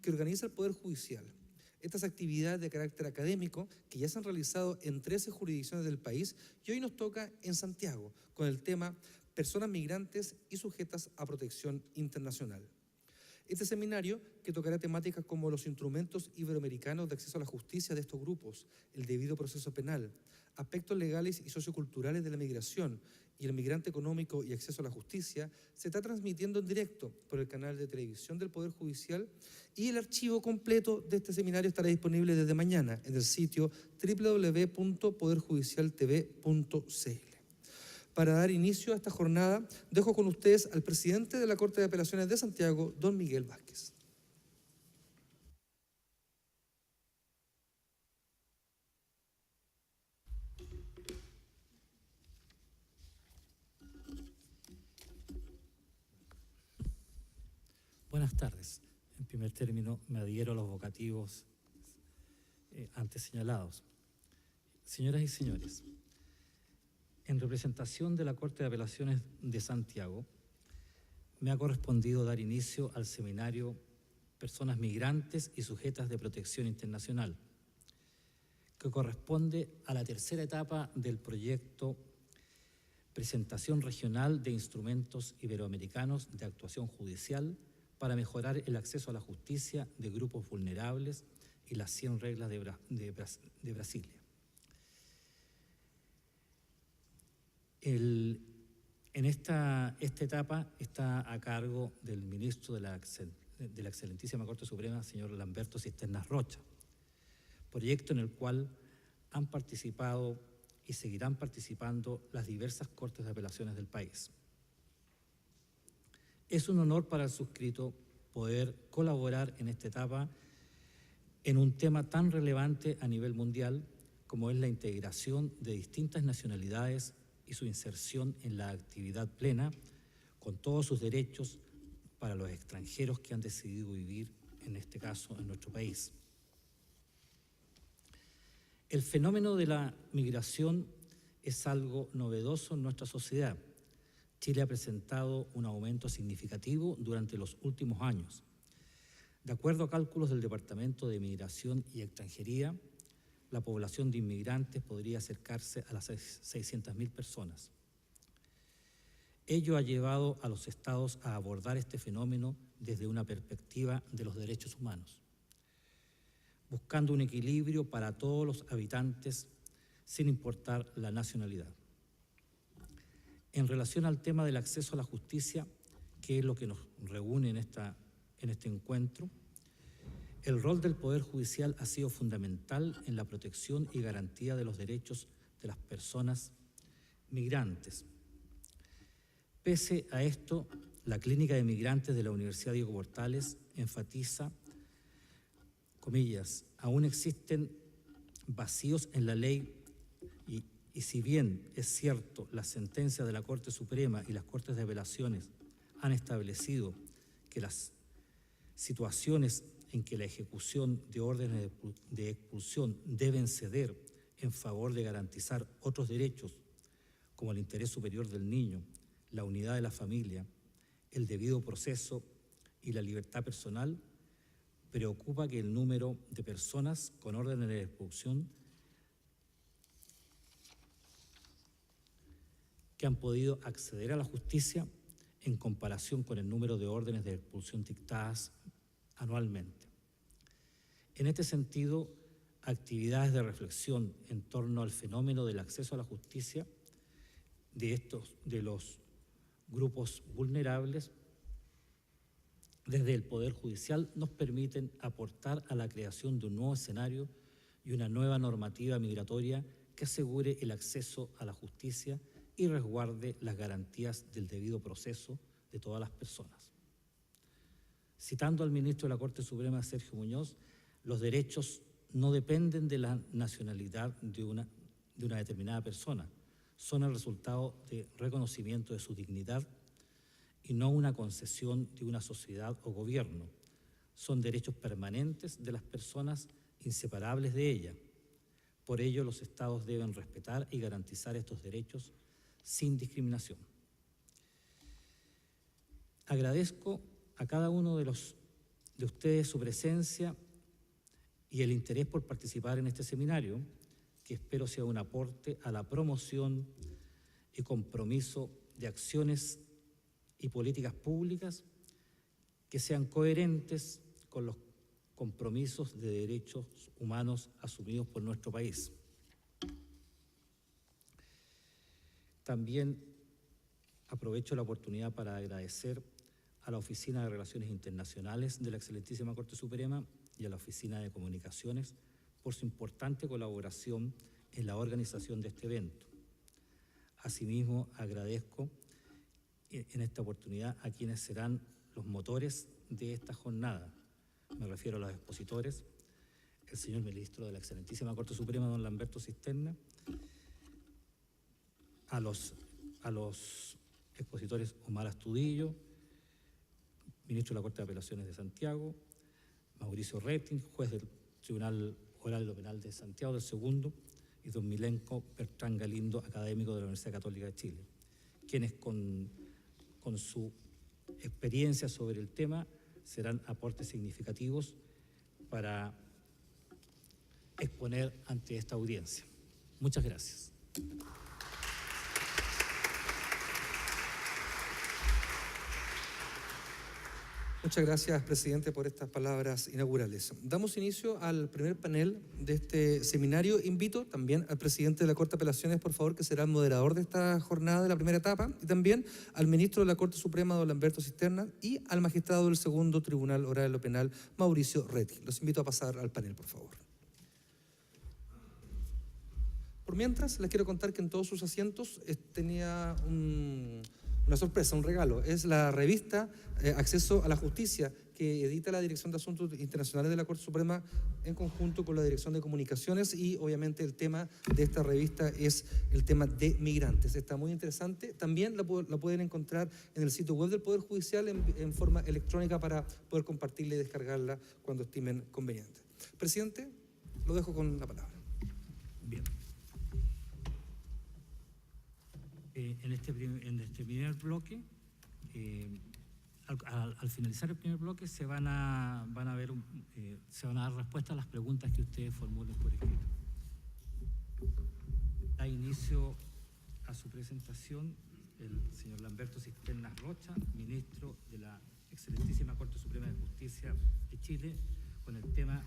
que organiza el Poder Judicial. Estas actividades de carácter académico que ya se han realizado en 13 jurisdicciones del país y hoy nos toca en Santiago con el tema Personas migrantes y sujetas a protección internacional. Este seminario, que tocará temáticas como los instrumentos iberoamericanos de acceso a la justicia de estos grupos, el debido proceso penal, aspectos legales y socioculturales de la migración y el migrante económico y acceso a la justicia, se está transmitiendo en directo por el canal de televisión del Poder Judicial y el archivo completo de este seminario estará disponible desde mañana en el sitio www.poderjudicialtv.cl. Para dar inicio a esta jornada, dejo con ustedes al presidente de la Corte de Apelaciones de Santiago, don Miguel Vázquez. Buenas tardes. En primer término, me adhiero a los vocativos antes señalados. Señoras y señores, en representación de la Corte de Apelaciones de Santiago, me ha correspondido dar inicio al seminario Personas migrantes y sujetas de protección internacional, que corresponde a la tercera etapa del proyecto Presentación Regional de Instrumentos Iberoamericanos de Actuación Judicial para mejorar el acceso a la justicia de grupos vulnerables y las 100 reglas de Brasilia. En esta etapa está a cargo del ministro de la Excelentísima Corte Suprema, señor Lamberto Cisternas Rocha, proyecto en el cual han participado y seguirán participando las diversas cortes de apelaciones del país. Es un honor para el suscrito poder colaborar en esta etapa en un tema tan relevante a nivel mundial como es la integración de distintas nacionalidades y su inserción en la actividad plena con todos sus derechos para los extranjeros que han decidido vivir, en este caso, en nuestro país. El fenómeno de la migración es algo novedoso en nuestra sociedad. Chile ha presentado un aumento significativo durante los últimos años. De acuerdo a cálculos del Departamento de Migración y Extranjería, la población de inmigrantes podría acercarse a las 600.000 personas. Ello ha llevado a los estados a abordar este fenómeno desde una perspectiva de los derechos humanos, buscando un equilibrio para todos los habitantes sin importar la nacionalidad. En relación al tema del acceso a la justicia, que es lo que nos reúne en este encuentro, el rol del Poder Judicial ha sido fundamental en la protección y garantía de los derechos de las personas migrantes. Pese a esto, la Clínica de Migrantes de la Universidad Diego Portales enfatiza, comillas, aún existen vacíos en la ley y si bien es cierto, las sentencias de la Corte Suprema y las Cortes de Apelaciones han establecido que las situaciones en que la ejecución de órdenes de expulsión deben ceder en favor de garantizar otros derechos, como el interés superior del niño, la unidad de la familia, el debido proceso y la libertad personal, preocupa que el número de personas con órdenes de expulsión que han podido acceder a la justicia en comparación con el número de órdenes de expulsión dictadas anualmente. En este sentido, actividades de reflexión en torno al fenómeno del acceso a la justicia de los grupos vulnerables desde el Poder Judicial nos permiten aportar a la creación de un nuevo escenario y una nueva normativa migratoria que asegure el acceso a la justicia y resguarde las garantías del debido proceso de todas las personas. Citando al ministro de la Corte Suprema, Sergio Muñoz, los derechos no dependen de la nacionalidad de una determinada persona, son el resultado de reconocimiento de su dignidad y no una concesión de una sociedad o gobierno. Son derechos permanentes de las personas, inseparables de ella. Por ello, los estados deben respetar y garantizar estos derechos sin discriminación. Agradezco a cada uno de de ustedes su presencia y el interés por participar en este seminario, que espero sea un aporte a la promoción y compromiso de acciones y políticas públicas que sean coherentes con los compromisos de derechos humanos asumidos por nuestro país. También aprovecho la oportunidad para agradecer a la Oficina de Relaciones Internacionales de la Excelentísima Corte Suprema y a la Oficina de Comunicaciones por su importante colaboración en la organización de este evento. Asimismo, agradezco en esta oportunidad a quienes serán los motores de esta jornada. Me refiero a los expositores, el señor ministro de la Excelentísima Corte Suprema, don Lamberto Cisterna, a los expositores Omar Astudillo, ministro de la Corte de Apelaciones de Santiago, Mauricio Rettig, juez del Tribunal Oral y lo Penal de Santiago del Segundo, y don Milenko Bertrán Galindo, académico de la Universidad Católica de Chile, quienes con su experiencia sobre el tema serán aportes significativos para exponer ante esta audiencia. Muchas gracias. Muchas gracias, presidente, por estas palabras inaugurales. Damos inicio al primer panel de este seminario. Invito también al presidente de la Corte de Apelaciones, por favor, que será el moderador de esta jornada de la primera etapa, y también al ministro de la Corte Suprema, don Lamberto Cisterna, y al magistrado del Segundo Tribunal Oral y lo Penal, Mauricio Rettig. Los invito a pasar al panel, por favor. Por mientras, les quiero contar que en todos sus asientos tenía una sorpresa, un regalo. Es la revista Acceso a la Justicia, que edita la Dirección de Asuntos Internacionales de la Corte Suprema en conjunto con la Dirección de Comunicaciones, y obviamente el tema de esta revista es el tema de migrantes. Está muy interesante. También la pueden encontrar en el sitio web del Poder Judicial en forma electrónica para poder compartirla y descargarla cuando estimen conveniente. Presidente, lo dejo con la palabra. Bien. En este primer bloque, al finalizar el primer bloque, se van a dar respuesta a las preguntas que ustedes formulen por escrito. Da inicio a su presentación el señor Lamberto Cisterna Rocha, ministro de la Excelentísima Corte Suprema de Justicia de Chile, con el tema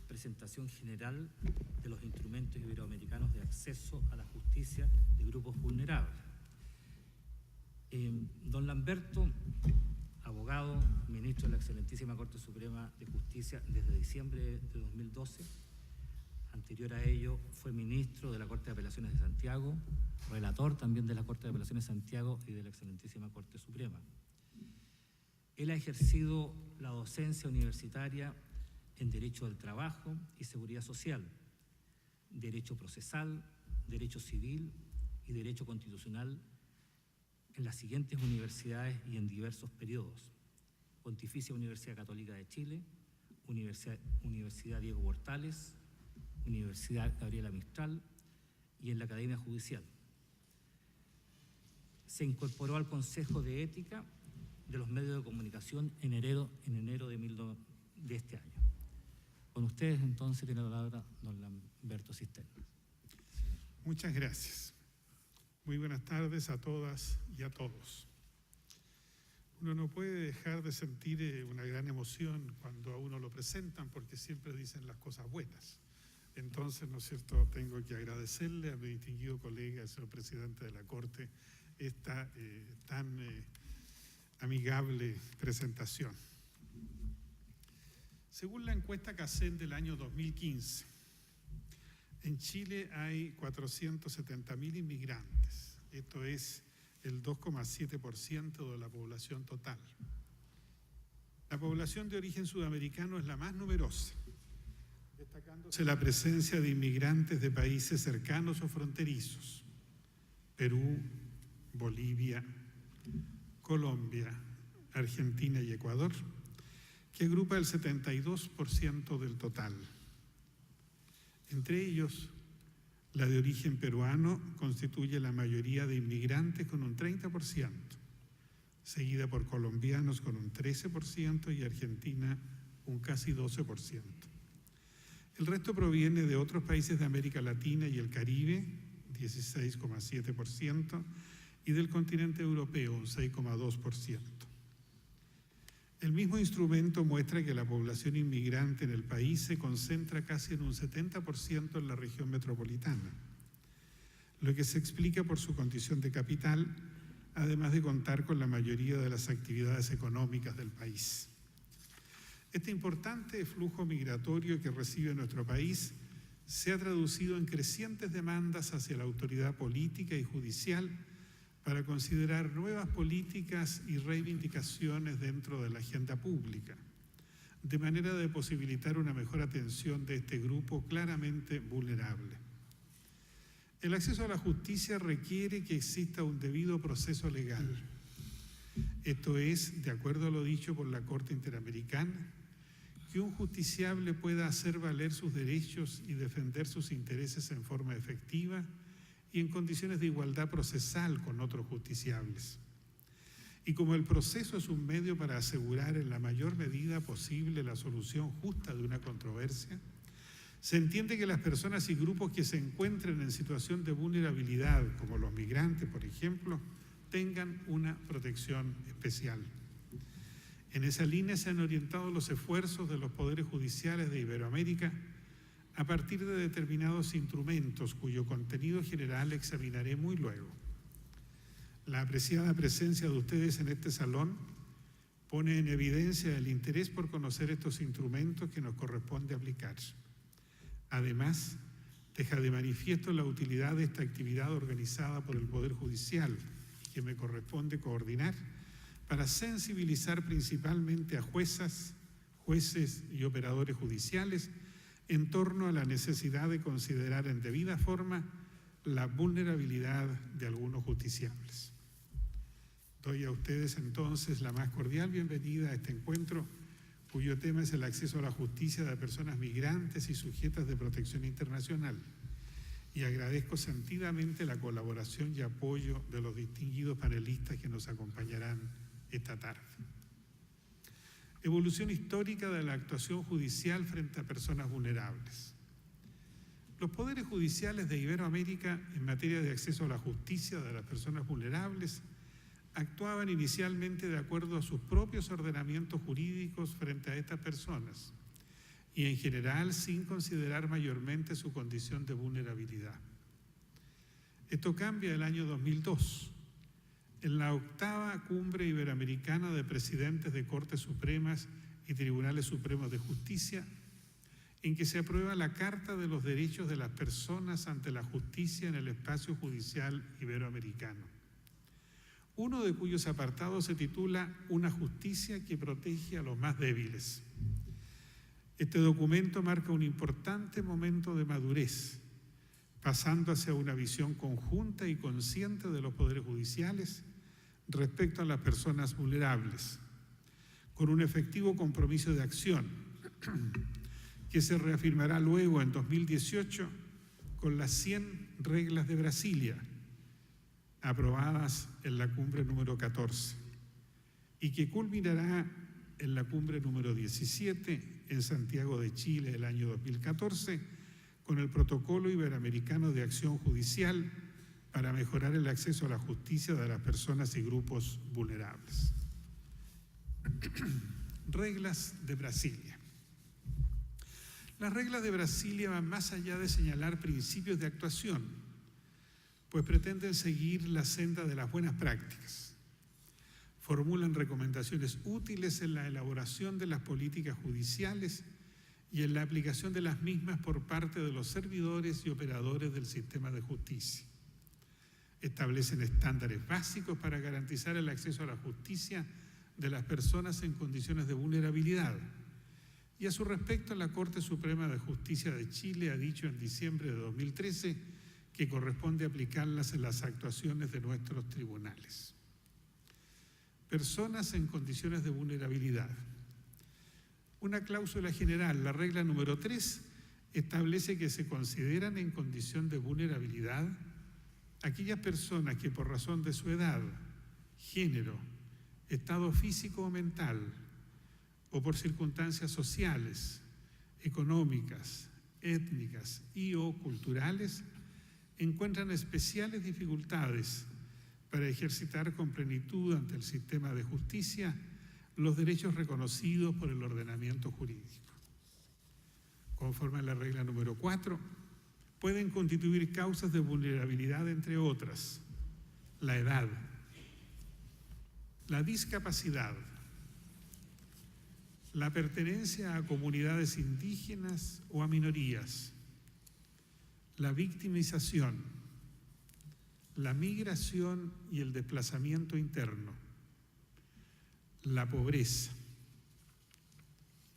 presentación general de los instrumentos iberoamericanos de acceso a la justicia de grupos vulnerables. Don Lamberto, abogado, ministro de la Excelentísima Corte Suprema de Justicia desde diciembre de 2012. Anterior a ello fue ministro de la Corte de Apelaciones de Santiago, relator también de la Corte de Apelaciones de Santiago y de la Excelentísima Corte Suprema. Él ha ejercido la docencia universitaria en Derecho del Trabajo y Seguridad Social, Derecho Procesal, Derecho Civil y Derecho Constitucional en las siguientes universidades y en diversos periodos: Pontificia Universidad Católica de Chile, Universidad Diego Portales, Universidad Gabriela Mistral y en la Academia Judicial. Se incorporó al Consejo de Ética de los Medios de Comunicación en enero de este año. Con ustedes, entonces, tiene la palabra don Lamberto Cisterna. Muchas gracias. Muy buenas tardes a todas y a todos. Uno no puede dejar de sentir una gran emoción cuando a uno lo presentan, porque siempre dicen las cosas buenas. Entonces, ¿no es cierto?, tengo que agradecerle a mi distinguido colega, el señor presidente de la Corte, esta tan amigable presentación. Según la encuesta CACEN del año 2015, en Chile hay 470.000 inmigrantes. Esto es el 2,7% de la población total. La población de origen sudamericano es la más numerosa, destacándose la presencia de inmigrantes de países cercanos o fronterizos: Perú, Bolivia, Colombia, Argentina y Ecuador, que agrupa el 72% del total. Entre ellos, la de origen peruano constituye la mayoría de inmigrantes con un 30%, seguida por colombianos con un 13% y Argentina un casi 12%. El resto proviene de otros países de América Latina y el Caribe, 16,7%, y del continente europeo, un 6,2%. El mismo instrumento muestra que la población inmigrante en el país se concentra casi en un 70% en la región metropolitana, lo que se explica por su condición de capital, además de contar con la mayoría de las actividades económicas del país. Este importante flujo migratorio que recibe nuestro país se ha traducido en crecientes demandas hacia la autoridad política y judicial para considerar nuevas políticas y reivindicaciones dentro de la agenda pública, de manera de posibilitar una mejor atención de este grupo claramente vulnerable. El acceso a la justicia requiere que exista un debido proceso legal. Esto es, de acuerdo a lo dicho por la Corte Interamericana, que un justiciable pueda hacer valer sus derechos y defender sus intereses en forma efectiva y en condiciones de igualdad procesal con otros justiciables. Y como el proceso es un medio para asegurar en la mayor medida posible la solución justa de una controversia, se entiende que las personas y grupos que se encuentren en situación de vulnerabilidad, como los migrantes, por ejemplo, tengan una protección especial. En esa línea se han orientado los esfuerzos de los poderes judiciales de Iberoamérica a partir de determinados instrumentos cuyo contenido general examinaré muy luego. La apreciada presencia de ustedes en este salón pone en evidencia el interés por conocer estos instrumentos que nos corresponde aplicar. Además, deja de manifiesto la utilidad de esta actividad organizada por el Poder Judicial, que me corresponde coordinar, para sensibilizar principalmente a juezas, jueces y operadores judiciales en torno a la necesidad de considerar en debida forma la vulnerabilidad de algunos justiciables. Doy a ustedes entonces la más cordial bienvenida a este encuentro, cuyo tema es el acceso a la justicia de personas migrantes y sujetas de protección internacional, y agradezco sentidamente la colaboración y apoyo de los distinguidos panelistas que nos acompañarán esta tarde. Evolución histórica de la actuación judicial frente a personas vulnerables. Los poderes judiciales de Iberoamérica en materia de acceso a la justicia de las personas vulnerables actuaban inicialmente de acuerdo a sus propios ordenamientos jurídicos frente a estas personas y en general sin considerar mayormente su condición de vulnerabilidad. Esto cambia el año 2002. En la 8ª Cumbre Iberoamericana de Presidentes de Cortes Supremas y Tribunales Supremos de Justicia, en que se aprueba la Carta de los Derechos de las Personas ante la Justicia en el Espacio Judicial Iberoamericano, uno de cuyos apartados se titula Una justicia que protege a los más débiles. Este documento marca un importante momento de madurez, pasando hacia una visión conjunta y consciente de los poderes judiciales respecto a las personas vulnerables, con un efectivo compromiso de acción que se reafirmará luego en 2018 con las 100 reglas de Brasilia, aprobadas en la cumbre número 14, y que culminará en la cumbre número 17 en Santiago de Chile el año 2014, con el Protocolo Iberoamericano de Acción Judicial para mejorar el acceso a la justicia de las personas y grupos vulnerables. Reglas de Brasilia. Las reglas de Brasilia van más allá de señalar principios de actuación, pues pretenden seguir la senda de las buenas prácticas. Formulan recomendaciones útiles en la elaboración de las políticas judiciales y en la aplicación de las mismas por parte de los servidores y operadores del sistema de justicia. Establecen estándares básicos para garantizar el acceso a la justicia de las personas en condiciones de vulnerabilidad. Y a su respecto, la Corte Suprema de Justicia de Chile ha dicho en diciembre de 2013 que corresponde aplicarlas en las actuaciones de nuestros tribunales. Personas en condiciones de vulnerabilidad. Una cláusula general, la regla número 3, establece que se consideran en condición de vulnerabilidad aquellas personas que por razón de su edad, género, estado físico o mental, o por circunstancias sociales, económicas, étnicas y o culturales, encuentran especiales dificultades para ejercitar con plenitud ante el sistema de justicia los derechos reconocidos por el ordenamiento jurídico. Conforme a la regla número 4, pueden constituir causas de vulnerabilidad, entre otras, la edad, la discapacidad, la pertenencia a comunidades indígenas o a minorías, la victimización, la migración y el desplazamiento interno, la pobreza,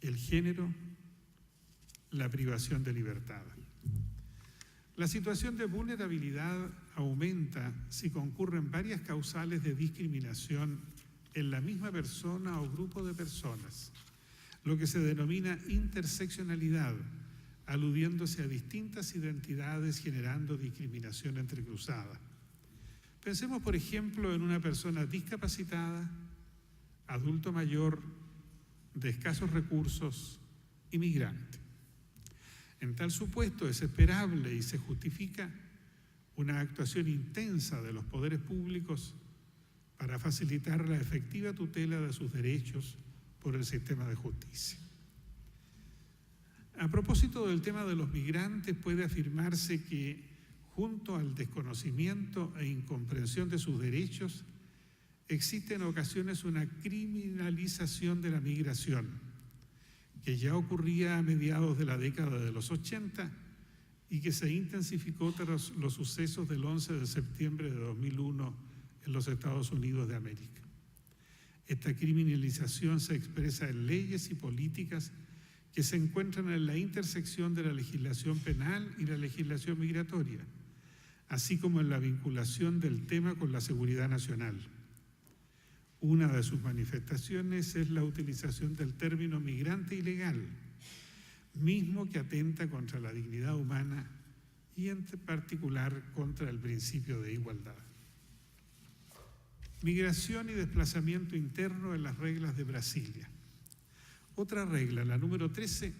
el género, la privación de libertad. La situación de vulnerabilidad aumenta si concurren varias causales de discriminación en la misma persona o grupo de personas, lo que se denomina interseccionalidad, aludiéndose a distintas identidades generando discriminación entrecruzada. Pensemos, por ejemplo, en una persona discapacitada, adulto mayor, de escasos recursos, inmigrante. En tal supuesto es esperable y se justifica una actuación intensa de los poderes públicos para facilitar la efectiva tutela de sus derechos por el sistema de justicia. A propósito del tema de los migrantes, puede afirmarse que, junto al desconocimiento e incomprensión de sus derechos, existe en ocasiones una criminalización de la migración, que ya ocurría a mediados de la década de los 80 y que se intensificó tras los sucesos del 11 de septiembre de 2001 en los Estados Unidos de América. Esta criminalización se expresa en leyes y políticas que se encuentran en la intersección de la legislación penal y la legislación migratoria, así como en la vinculación del tema con la seguridad nacional. Una de sus manifestaciones es la utilización del término migrante ilegal, mismo que atenta contra la dignidad humana y en particular contra el principio de igualdad. Migración y desplazamiento interno en las reglas de Brasilia. Otra regla, la número 13,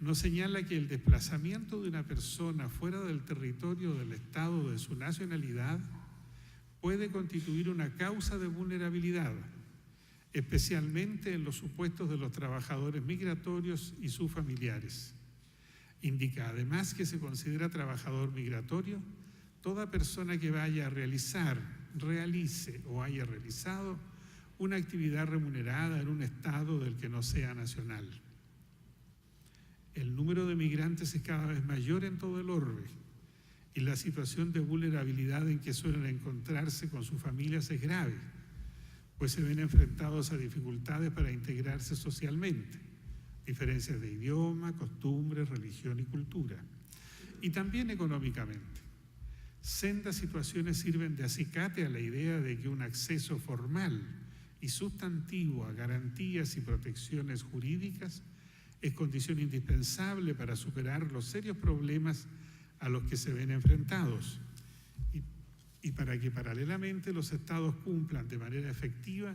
nos señala que el desplazamiento de una persona fuera del territorio del Estado de su nacionalidad puede constituir una causa de vulnerabilidad, especialmente en los supuestos de los trabajadores migratorios y sus familiares. Indica además que se considera trabajador migratorio toda persona que vaya a realice o haya realizado una actividad remunerada en un estado del que no sea nacional. El número de migrantes es cada vez mayor en todo el orbe y la situación de vulnerabilidad en que suelen encontrarse con sus familias es grave, pues se ven enfrentados a dificultades para integrarse socialmente, diferencias de idioma, costumbres, religión y cultura, y también económicamente. Sendas situaciones sirven de acicate a la idea de que un acceso formal y sustantivo a garantías y protecciones jurídicas es condición indispensable para superar los serios problemas a los que se ven enfrentados y para que paralelamente los estados cumplan de manera efectiva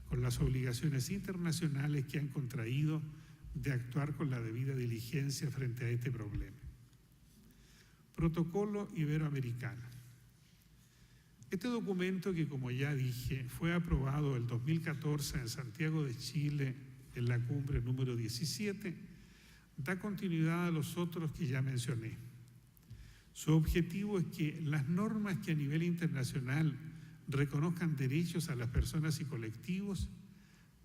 con las obligaciones internacionales que han contraído de actuar con la debida diligencia frente a este problema. Protocolo Iberoamericano. Este documento, que como ya dije, fue aprobado el 2014 en Santiago de Chile en la cumbre número 17, da continuidad a los otros que ya mencioné. Su objetivo es que las normas que a nivel internacional reconozcan derechos a las personas y colectivos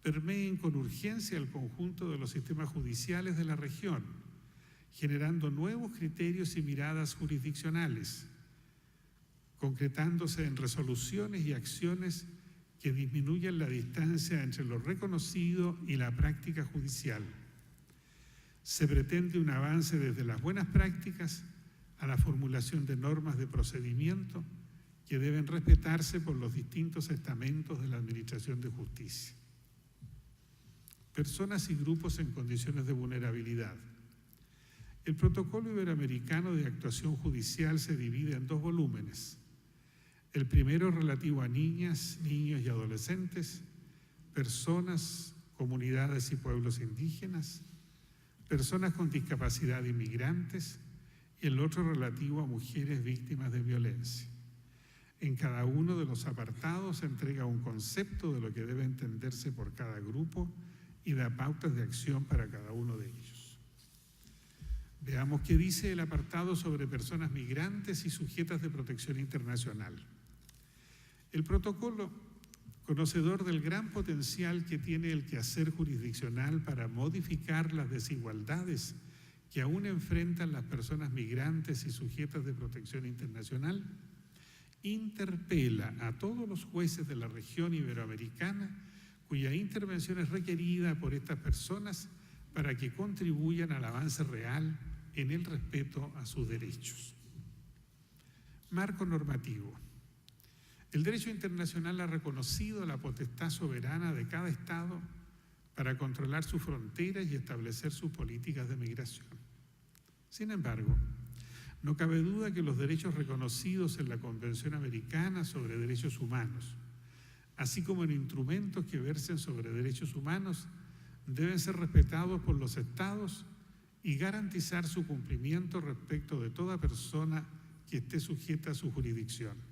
permeen con urgencia el conjunto de los sistemas judiciales de la región, generando nuevos criterios y miradas jurisdiccionales, concretándose en resoluciones y acciones que disminuyan la distancia entre lo reconocido y la práctica judicial. Se pretende un avance desde las buenas prácticas a la formulación de normas de procedimiento que deben respetarse por los distintos estamentos de la Administración de Justicia. Personas y grupos en condiciones de vulnerabilidad. El Protocolo Iberoamericano de Actuación Judicial se divide en 2 volúmenes. El primero relativo a niñas, niños y adolescentes, personas comunidades y pueblos indígenas, personas con discapacidad e inmigrantes, y el otro relativo a mujeres víctimas de violencia. En cada uno de los apartados se entrega un concepto de lo que debe entenderse por cada grupo y da pautas de acción para cada uno de ellos. Veamos qué dice el apartado sobre personas migrantes y sujetas de protección internacional. El protocolo, conocedor del gran potencial que tiene el quehacer jurisdiccional para modificar las desigualdades que aún enfrentan las personas migrantes y sujetas de protección internacional, interpela a todos los jueces de la región iberoamericana cuya intervención es requerida por estas personas para que contribuyan al avance real en el respeto a sus derechos. Marco normativo. El derecho internacional ha reconocido la potestad soberana de cada Estado para controlar sus fronteras y establecer sus políticas de migración. Sin embargo, no cabe duda que los derechos reconocidos en la Convención Americana sobre Derechos Humanos, así como en instrumentos que versen sobre derechos humanos, deben ser respetados por los Estados y garantizar su cumplimiento respecto de toda persona que esté sujeta a su jurisdicción.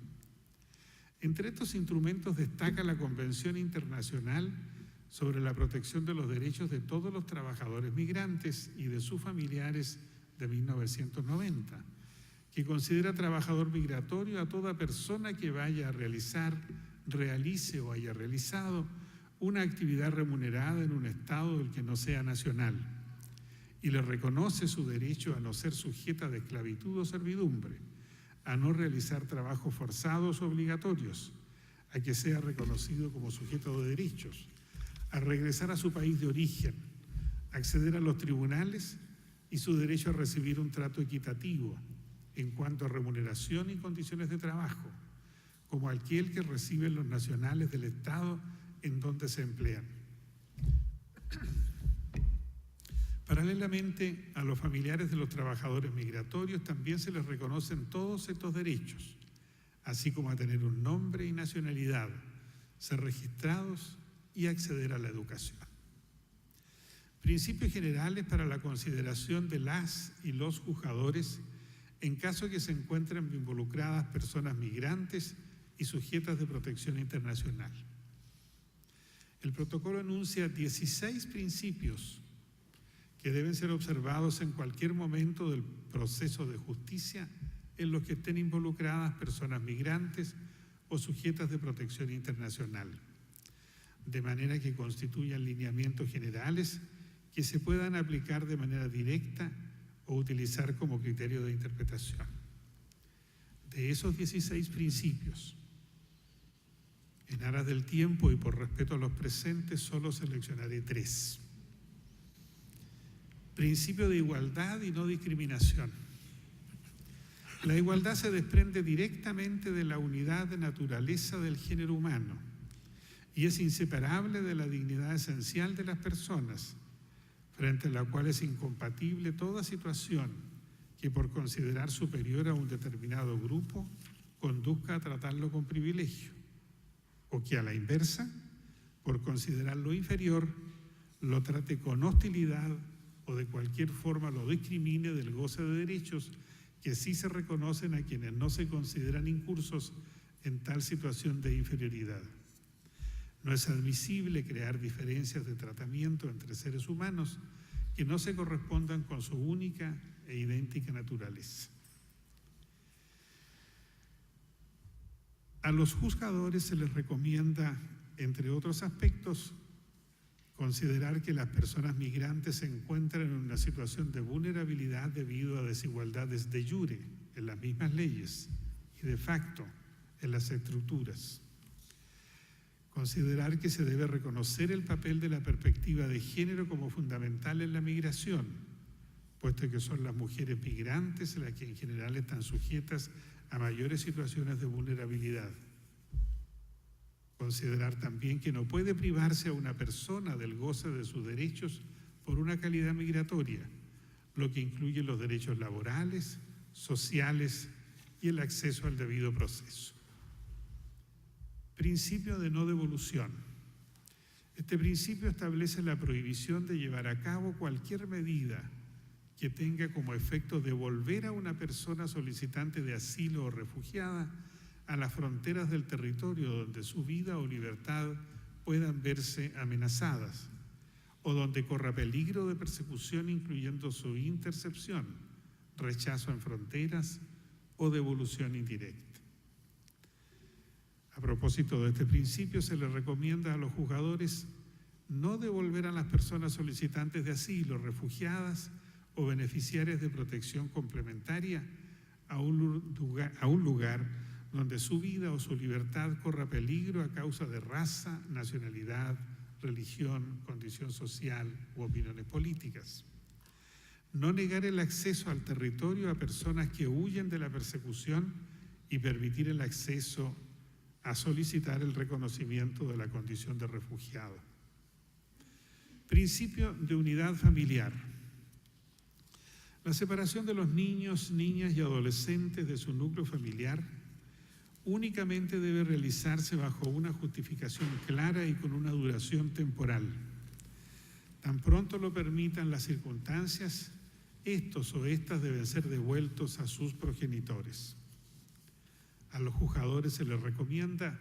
Entre estos instrumentos destaca la Convención Internacional sobre la protección de los derechos de todos los trabajadores migrantes y de sus familiares de 1990, que considera trabajador migratorio a toda persona que vaya a realice o haya realizado una actividad remunerada en un Estado del que no sea nacional, y le reconoce su derecho a no ser sujeta de esclavitud o servidumbre, a no realizar trabajos forzados o obligatorios, a que sea reconocido como sujeto de derechos, a regresar a su país de origen, acceder a los tribunales y su derecho a recibir un trato equitativo en cuanto a remuneración y condiciones de trabajo, como aquel que reciben los nacionales del Estado en donde se emplean. Paralelamente, a los familiares de los trabajadores migratorios también se les reconocen todos estos derechos, así como a tener un nombre y nacionalidad, ser registrados y acceder a la educación. Principios generales para la consideración de las y los juzgadores en caso de que se encuentren involucradas personas migrantes y sujetas de protección internacional. El protocolo enuncia 16 principios que deben ser observados en cualquier momento del proceso de justicia en los que estén involucradas personas migrantes o sujetas de protección internacional, de manera que constituyan lineamientos generales que se puedan aplicar de manera directa o utilizar como criterio de interpretación. De esos 16 principios, en aras del tiempo y por respeto a los presentes, solo seleccionaré 3. Principio de igualdad y no discriminación. La igualdad se desprende directamente de la unidad de naturaleza del género humano y es inseparable de la dignidad esencial de las personas, frente a la cual es incompatible toda situación que por considerar superior a un determinado grupo conduzca a tratarlo con privilegio, o que a la inversa, por considerarlo inferior, lo trate con hostilidad o de cualquier forma lo discrimine del goce de derechos que sí se reconocen a quienes no se consideran incursos en tal situación de inferioridad. No es admisible crear diferencias de tratamiento entre seres humanos que no se correspondan con su única e idéntica naturaleza. A los juzgadores se les recomienda, entre otros aspectos, considerar que las personas migrantes se encuentran en una situación de vulnerabilidad debido a desigualdades de jure en las mismas leyes y de facto en las estructuras. Considerar que se debe reconocer el papel de la perspectiva de género como fundamental en la migración, puesto que son las mujeres migrantes las que en general están sujetas a mayores situaciones de vulnerabilidad. Considerar también que no puede privarse a una persona del goce de sus derechos por una calidad migratoria, lo que incluye los derechos laborales, sociales y el acceso al debido proceso. Principio de no devolución. Este principio establece la prohibición de llevar a cabo cualquier medida que tenga como efecto devolver a una persona solicitante de asilo o refugiada a las fronteras del territorio donde su vida o libertad puedan verse amenazadas o donde corra peligro de persecución, incluyendo su intercepción, rechazo en fronteras o devolución indirecta. A propósito de este principio, se le recomienda a los juzgadores no devolver a las personas solicitantes de asilo, refugiadas o beneficiarias de protección complementaria a un lugar donde su vida o su libertad corra peligro a causa de raza, nacionalidad, religión, condición social u opiniones políticas. No negar el acceso al territorio a personas que huyen de la persecución y permitir el acceso a solicitar el reconocimiento de la condición de refugiado. Principio de unidad familiar. La separación de los niños, niñas y adolescentes de su núcleo familiar únicamente debe realizarse bajo una justificación clara y con una duración temporal. Tan pronto lo permitan las circunstancias, estos o estas deben ser devueltos a sus progenitores. A los juzgadores se les recomienda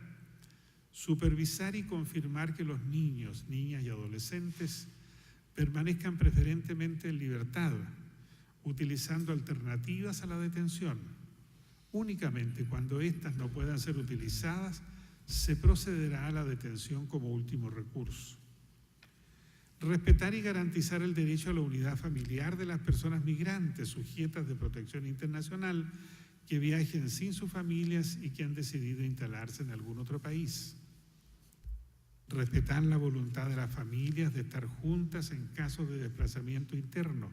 supervisar y confirmar que los niños, niñas y adolescentes permanezcan preferentemente en libertad, utilizando alternativas a la detención. Únicamente cuando éstas no puedan ser utilizadas, se procederá a la detención como último recurso. Respetar y garantizar el derecho a la unidad familiar de las personas migrantes sujetas de protección internacional que viajen sin sus familias y que han decidido instalarse en algún otro país. Respetar la voluntad de las familias de estar juntas en caso de desplazamiento interno,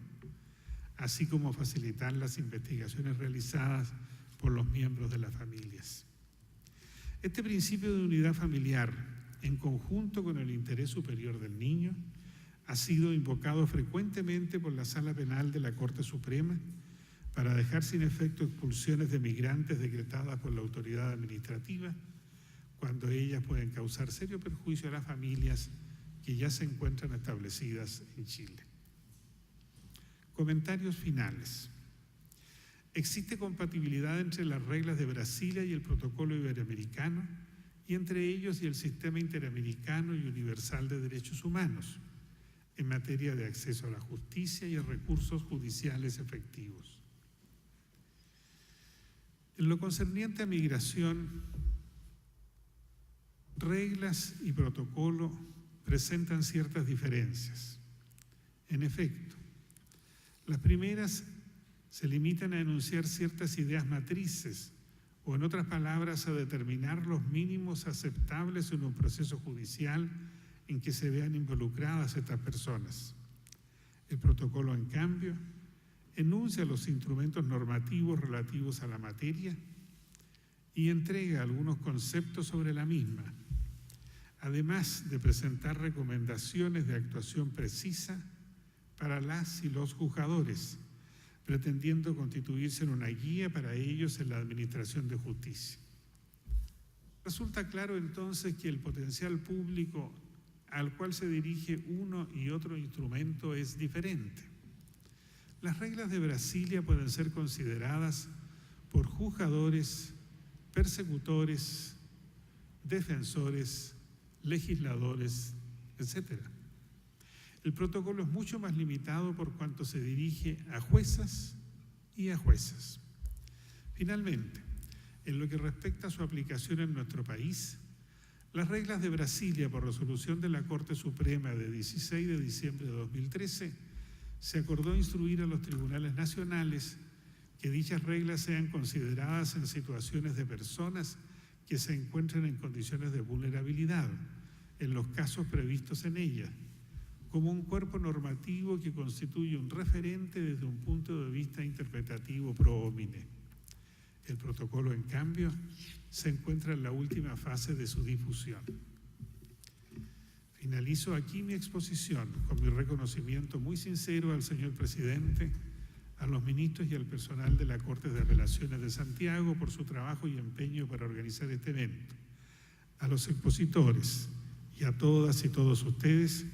así como facilitar las investigaciones realizadas por los miembros de las familias. Este principio de unidad familiar, en conjunto con el interés superior del niño, ha sido invocado frecuentemente por la Sala Penal de la Corte Suprema para dejar sin efecto expulsiones de migrantes decretadas por la autoridad administrativa, cuando ellas pueden causar serio perjuicio a las familias que ya se encuentran establecidas en Chile. Comentarios finales. Existe compatibilidad entre las reglas de Brasilia y el protocolo iberoamericano, y entre ellos y el sistema interamericano y universal de derechos humanos, en materia de acceso a la justicia y a recursos judiciales efectivos. En lo concerniente a migración, reglas y protocolo presentan ciertas diferencias. En efecto, las primeras se limitan a enunciar ciertas ideas matrices, o en otras palabras, a determinar los mínimos aceptables en un proceso judicial en que se vean involucradas estas personas. El protocolo, en cambio, enuncia los instrumentos normativos relativos a la materia y entrega algunos conceptos sobre la misma, además de presentar recomendaciones de actuación precisa para las y los juzgadores, pretendiendo constituirse en una guía para ellos en la administración de justicia. Resulta claro entonces que el potencial público al cual se dirige uno y otro instrumento es diferente. Las reglas de Brasilia pueden ser consideradas por juzgadores, persecutores, defensores, legisladores, etc. El protocolo es mucho más limitado por cuanto se dirige a juezas y a jueces. Finalmente, en lo que respecta a su aplicación en nuestro país, las reglas de Brasilia, por resolución de la Corte Suprema de 16 de diciembre de 2013, se acordó instruir a los tribunales nacionales que dichas reglas sean consideradas en situaciones de personas que se encuentren en condiciones de vulnerabilidad, en los casos previstos en ellas, como un cuerpo normativo que constituye un referente desde un punto de vista interpretativo pro homine. El protocolo, en cambio, se encuentra en la última fase de su difusión. Finalizo aquí mi exposición con mi reconocimiento muy sincero al señor presidente, a los ministros y al personal de la Corte de Apelaciones de Santiago por su trabajo y empeño para organizar este evento, a los expositores y a todas y todos ustedes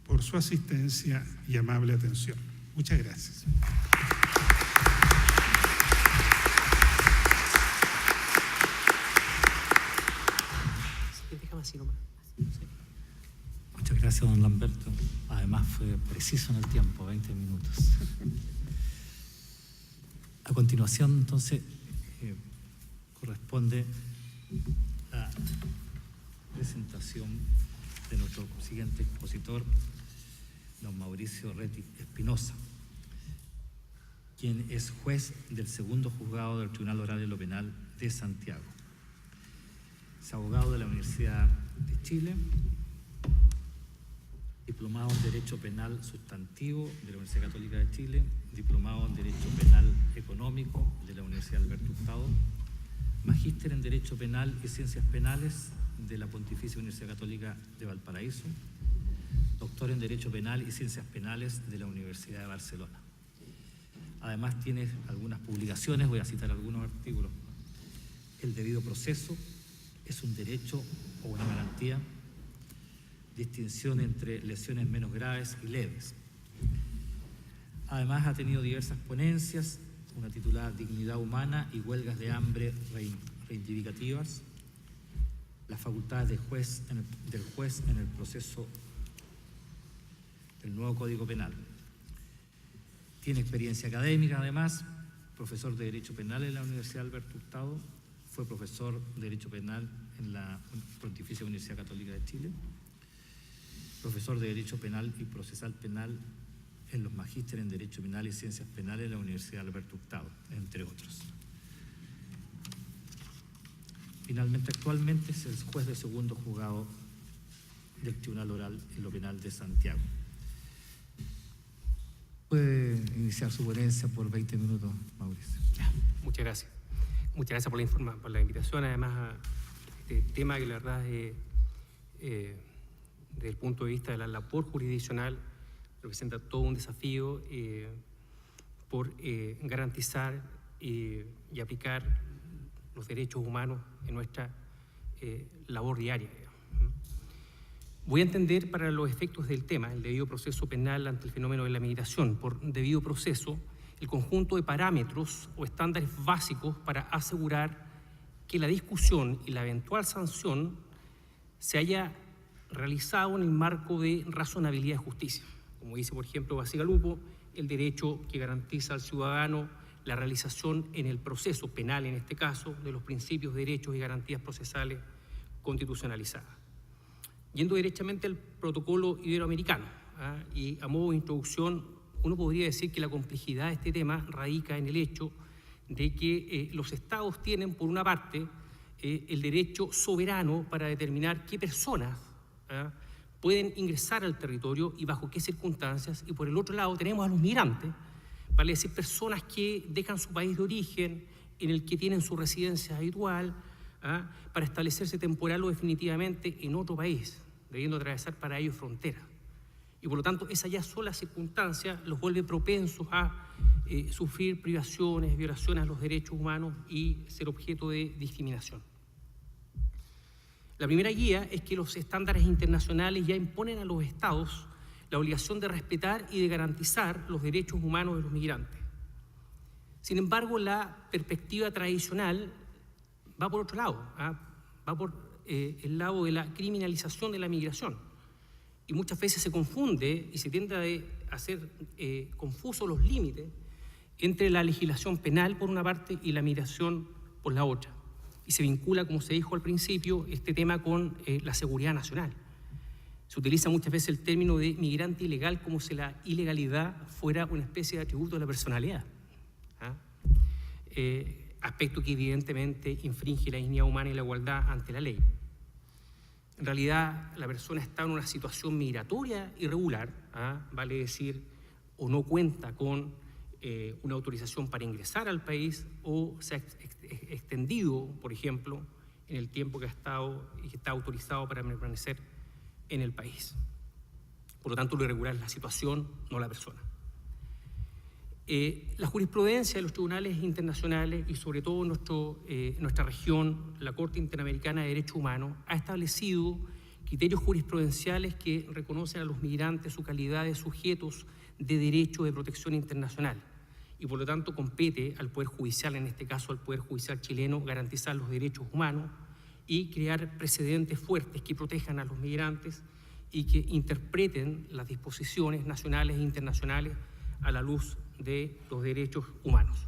por su asistencia y amable atención. Muchas gracias. Muchas gracias, don Lamberto. Además fue preciso en el tiempo, 20 minutos. A continuación, entonces, corresponde la presentación de nuestro siguiente expositor, don Mauricio Reti Espinosa, quien es juez del segundo juzgado del Tribunal Oral en lo Penal de Santiago. Es abogado de la Universidad de Chile, diplomado en Derecho Penal Sustantivo de la Universidad Católica de Chile, diplomado en Derecho Penal Económico de la Universidad Alberto Hurtado, magíster en Derecho Penal y Ciencias Penales de la Pontificia Universidad Católica de Valparaíso, doctor en Derecho Penal y Ciencias Penales de la Universidad de Barcelona. Además tiene algunas publicaciones, voy a citar algunos artículos. El debido proceso es un derecho o una garantía, distinción entre lesiones menos graves y leves. Además ha tenido diversas ponencias, una titulada Dignidad Humana y Huelgas de Hambre Reivindicativas, las facultades del juez en el proceso del nuevo Código Penal. Tiene experiencia académica además, profesor de Derecho Penal en la Universidad Alberto Hurtado, fue profesor de Derecho Penal en la Pontificia Universidad Católica de Chile, profesor de Derecho Penal y Procesal Penal en los magísteres en Derecho Penal y Ciencias Penales de la Universidad Alberto Hurtado, entre otros. Finalmente, actualmente es el juez del segundo juzgado del Tribunal Oral en lo Penal de Santiago. Puede iniciar su ponencia por 20 minutos, Mauricio. Muchas gracias. Muchas gracias por la invitación, además, a este tema que la verdad es, desde el punto de vista de la labor jurisdiccional, representa todo un desafío por garantizar y aplicar los derechos humanos en nuestra labor diaria. Voy a entender, para los efectos del tema, el debido proceso penal ante el fenómeno de la migración. Por debido proceso, el conjunto de parámetros o estándares básicos para asegurar que la discusión y la eventual sanción se haya realizado en el marco de razonabilidad y justicia. Como dice, por ejemplo, Bacigalupo, el derecho que garantiza al ciudadano la realización en el proceso penal, en este caso, de los principios, derechos y garantías procesales constitucionalizadas. Yendo derechamente al protocolo iberoamericano, y a modo de introducción, uno podría decir que la complejidad de este tema radica en el hecho de que los estados tienen, por una parte, el derecho soberano para determinar qué personas pueden ingresar al territorio y bajo qué circunstancias, y por el otro lado tenemos a los migrantes, vale decir, personas que dejan su país de origen, en el que tienen su residencia habitual, para establecerse temporal o definitivamente en otro país, debiendo atravesar para ellos fronteras. Y por lo tanto, esa ya sola circunstancia los vuelve propensos a sufrir privaciones, violaciones a los derechos humanos y ser objeto de discriminación. La primera guía es que los estándares internacionales ya imponen a los estados la obligación de respetar y de garantizar los derechos humanos de los migrantes. Sin embargo, la perspectiva tradicional va por otro lado, va por el lado de la criminalización de la migración. Y muchas veces se confunde y se tiende a hacer confusos los límites entre la legislación penal por una parte y la migración por la otra. Y se vincula, como se dijo al principio, este tema con la seguridad nacional. Se utiliza muchas veces el término de migrante ilegal como si la ilegalidad fuera una especie de atributo de la personalidad. Aspecto que evidentemente infringe la dignidad humana y la igualdad ante la ley. En realidad, la persona está en una situación migratoria irregular, vale decir, o no cuenta con una autorización para ingresar al país, o se ha extendido, por ejemplo, en el tiempo que ha estado y que está autorizado para permanecer en el país. Por lo tanto, lo irregular es la situación, no la persona. La jurisprudencia de los tribunales internacionales y sobre todo en nuestra región, la Corte Interamericana de Derechos Humanos, ha establecido criterios jurisprudenciales que reconocen a los migrantes su calidad de sujetos de derecho de protección internacional. Y por lo tanto compete al Poder Judicial, en este caso al Poder Judicial chileno, garantizar los derechos humanos y crear precedentes fuertes que protejan a los migrantes y que interpreten las disposiciones nacionales e internacionales a la luz de los derechos humanos.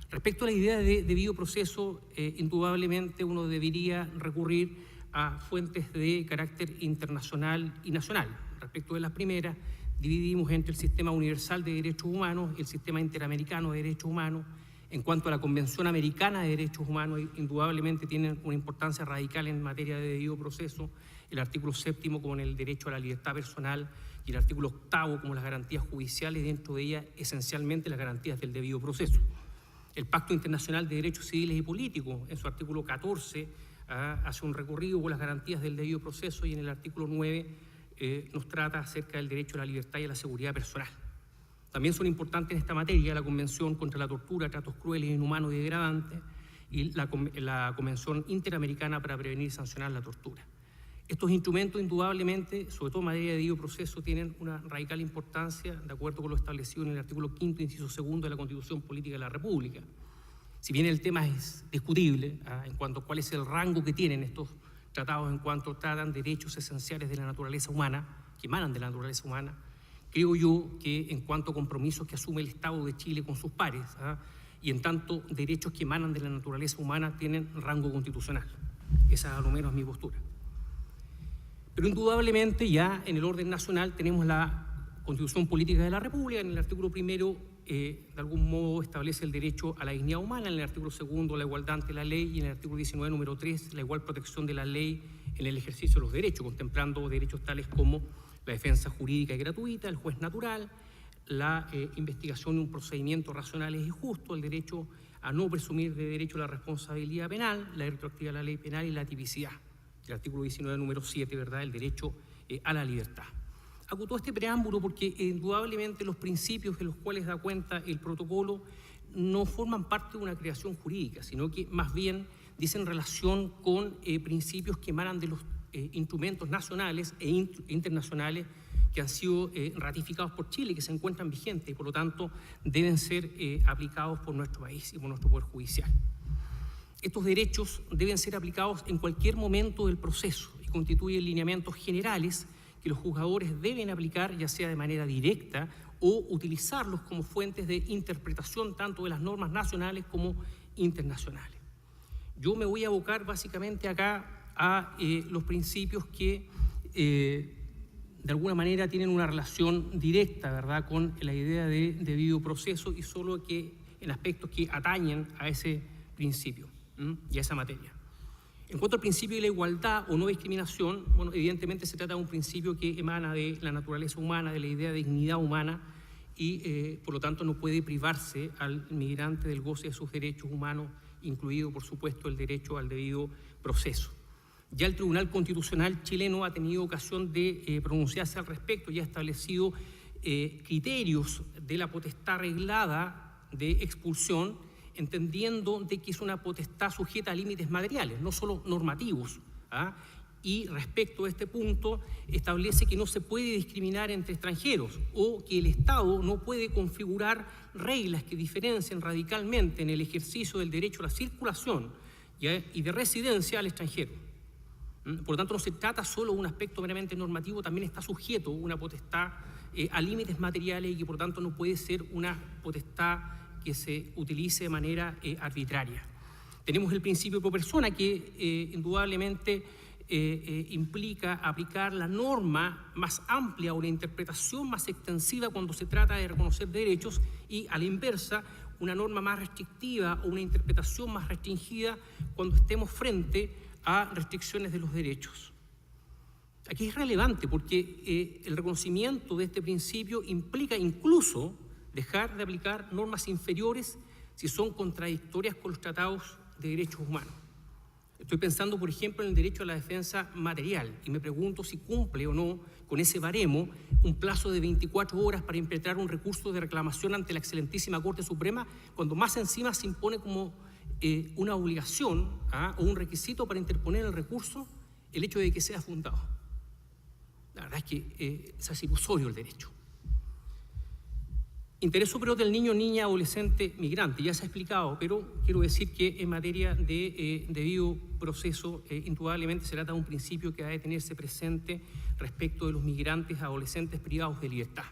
Respecto a la idea de debido proceso, indudablemente uno debería recurrir a fuentes de carácter internacional y nacional. Respecto de las primeras, dividimos entre el Sistema Universal de Derechos Humanos y el Sistema Interamericano de Derechos Humanos. En cuanto a la Convención Americana de Derechos Humanos, indudablemente tienen una importancia radical en materia de debido proceso, el artículo 7 como en el derecho a la libertad personal y el artículo 8 como las garantías judiciales, dentro de ellas esencialmente las garantías del debido proceso. El Pacto Internacional de Derechos Civiles y Políticos, en su artículo 14, hace un recorrido por las garantías del debido proceso, y en el artículo 9 nos trata acerca del derecho a la libertad y a la seguridad personal. También son importantes en esta materia la Convención contra la Tortura, Tratos Crueles, Inhumanos y Degradantes y la Convención Interamericana para Prevenir y Sancionar la Tortura. Estos instrumentos, indudablemente, sobre todo en materia de debido proceso, tienen una radical importancia de acuerdo con lo establecido en el artículo 5, inciso 2 de la Constitución Política de la República. Si bien el tema es discutible en cuanto a cuál es el rango que tienen estos tratados en cuanto tratan derechos esenciales de la naturaleza humana, que emanan de la naturaleza humana, creo yo que en cuanto a compromisos que asume el Estado de Chile con sus pares, y en tanto derechos que emanan de la naturaleza humana tienen rango constitucional. Esa a lo menos es mi postura. Pero indudablemente ya en el orden nacional tenemos la Constitución Política de la República. En el artículo 1 de algún modo establece el derecho a la dignidad humana, en el artículo 2 la igualdad ante la ley, y en el artículo 19, número 3, la igual protección de la ley en el ejercicio de los derechos, contemplando derechos tales como la defensa jurídica y gratuita, el juez natural, la investigación de un procedimiento racional y justo, el derecho a no presumir de derecho a la responsabilidad penal, la retroactividad de la ley penal y la tipicidad. El artículo 19, número 7, ¿verdad?, el derecho a la libertad. Hago todo este preámbulo porque indudablemente los principios de los cuales da cuenta el protocolo no forman parte de una creación jurídica, sino que más bien dicen relación con principios que emanan de los instrumentos nacionales e internacionales que han sido ratificados por Chile, que se encuentran vigentes y por lo tanto deben ser aplicados por nuestro país y por nuestro Poder Judicial. Estos derechos deben ser aplicados en cualquier momento del proceso y constituyen lineamientos generales que los juzgadores deben aplicar, ya sea de manera directa o utilizarlos como fuentes de interpretación tanto de las normas nacionales como internacionales. Yo me voy a abocar básicamente acá a los principios que de alguna manera tienen una relación directa, ¿verdad?, con la idea de debido proceso, y solo que en aspectos que atañen a ese principio y a esa materia. En cuanto al principio de la igualdad o no discriminación, bueno, evidentemente se trata de un principio que emana de la naturaleza humana, de la idea de dignidad humana, y por lo tanto no puede privarse al migrante del goce de sus derechos humanos, incluido por supuesto el derecho al debido proceso. Ya el Tribunal Constitucional chileno ha tenido ocasión de pronunciarse al respecto y ha establecido criterios de la potestad reglada de expulsión, entendiendo de que es una potestad sujeta a límites materiales, no solo normativos. Y respecto a este punto, establece que no se puede discriminar entre extranjeros o que el Estado no puede configurar reglas que diferencien radicalmente en el ejercicio del derecho a la circulación y de residencia al extranjero. Por lo tanto, no se trata solo de un aspecto meramente normativo, también está sujeto una potestad a límites materiales y que por lo tanto no puede ser una potestad que se utilice de manera arbitraria. Tenemos el principio pro persona que indudablemente implica aplicar la norma más amplia o la interpretación más extensiva cuando se trata de reconocer derechos, y a la inversa una norma más restrictiva o una interpretación más restringida cuando estemos frente a restricciones de los derechos. Aquí es relevante porque el reconocimiento de este principio implica incluso dejar de aplicar normas inferiores si son contradictorias con los tratados de derechos humanos. Estoy pensando, por ejemplo, en el derecho a la defensa material y me pregunto si cumple o no con ese baremo un plazo de 24 horas para impetrar un recurso de reclamación ante la excelentísima Corte Suprema, cuando más encima se impone como una obligación o un requisito para interponer el recurso el hecho de que sea fundado. La verdad es que se hace ilusorio el derecho. Interés superior del niño, niña, adolescente, migrante, ya se ha explicado, pero quiero decir que en materia de debido proceso, indudablemente se trata de un principio que ha de tenerse presente respecto de los migrantes adolescentes privados de libertad.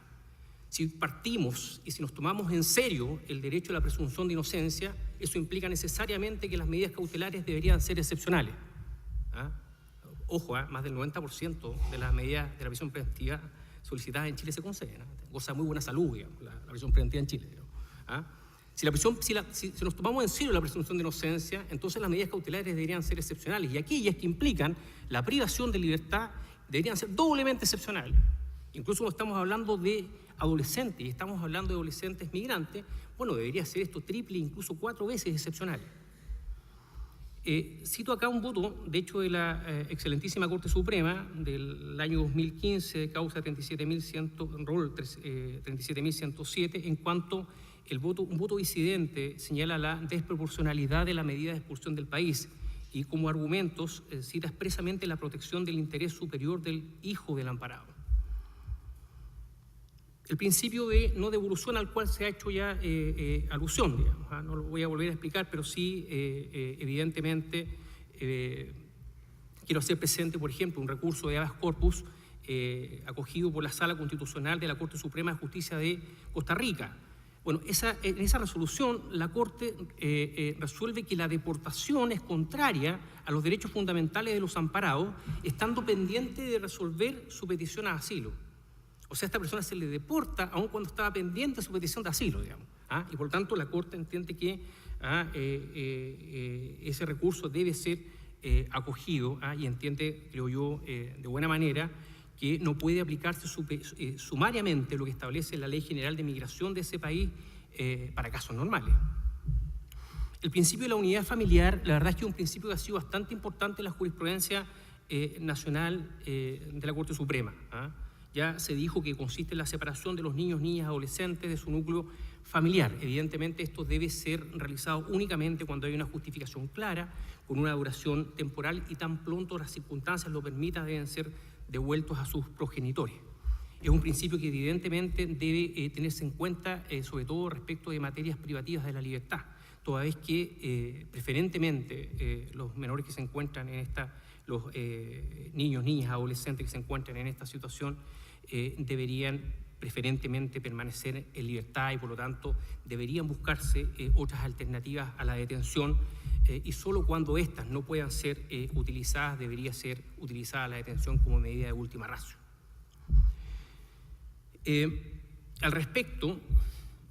Si partimos y si nos tomamos en serio el derecho a la presunción de inocencia, eso implica necesariamente que las medidas cautelares deberían ser excepcionales. Ojo, más del 90% de las medidas de la prisión preventiva solicitadas en Chile se conceden. Goza de muy buena salud, digamos, la prisión preventiva en Chile. Si nos tomamos en serio la presunción de inocencia, entonces las medidas cautelares deberían ser excepcionales. Y aquellas que implican la privación de libertad deberían ser doblemente excepcionales. Incluso cuando estamos hablando de adolescentes y estamos hablando de adolescentes migrantes, bueno, debería ser esto triple, incluso 4 veces excepcional. Cito acá un voto, de hecho, de la excelentísima Corte Suprema del año 2015, causa 37.107, en cuanto un voto disidente señala la desproporcionalidad de la medida de expulsión del país y como argumentos cita expresamente la protección del interés superior del hijo del amparado. El principio de no devolución al cual se ha hecho ya alusión, digamos, no lo voy a volver a explicar, pero sí, evidentemente, quiero hacer presente, por ejemplo, un recurso de habeas corpus acogido por la Sala Constitucional de la Corte Suprema de Justicia de Costa Rica. Bueno, en esa resolución la Corte resuelve que la deportación es contraria a los derechos fundamentales de los amparados, estando pendiente de resolver su petición a asilo. O sea, a esta persona se le deporta aun cuando estaba pendiente de su petición de asilo, digamos. Y por tanto la Corte entiende que ese recurso debe ser acogido y entiende, creo yo, de buena manera, que no puede aplicarse sumariamente lo que establece la Ley General de Migración de ese país para casos normales. El principio de la unidad familiar, la verdad es que es un principio que ha sido bastante importante en la jurisprudencia nacional de la Corte Suprema. Ya se dijo que consiste en la separación de los niños, niñas, adolescentes de su núcleo familiar. Evidentemente esto debe ser realizado únicamente cuando hay una justificación clara, con una duración temporal y tan pronto las circunstancias lo permitan deben ser devueltos a sus progenitores. Es un principio que evidentemente debe tenerse en cuenta, sobre todo respecto de materias privativas de la libertad, toda vez que preferentemente los menores que se encuentran en los niños, niñas, adolescentes que se encuentran en esta situación deberían preferentemente permanecer en libertad y por lo tanto deberían buscarse otras alternativas a la detención y solo cuando éstas no puedan ser utilizadas debería ser utilizada la detención como medida de última ratio. Al respecto,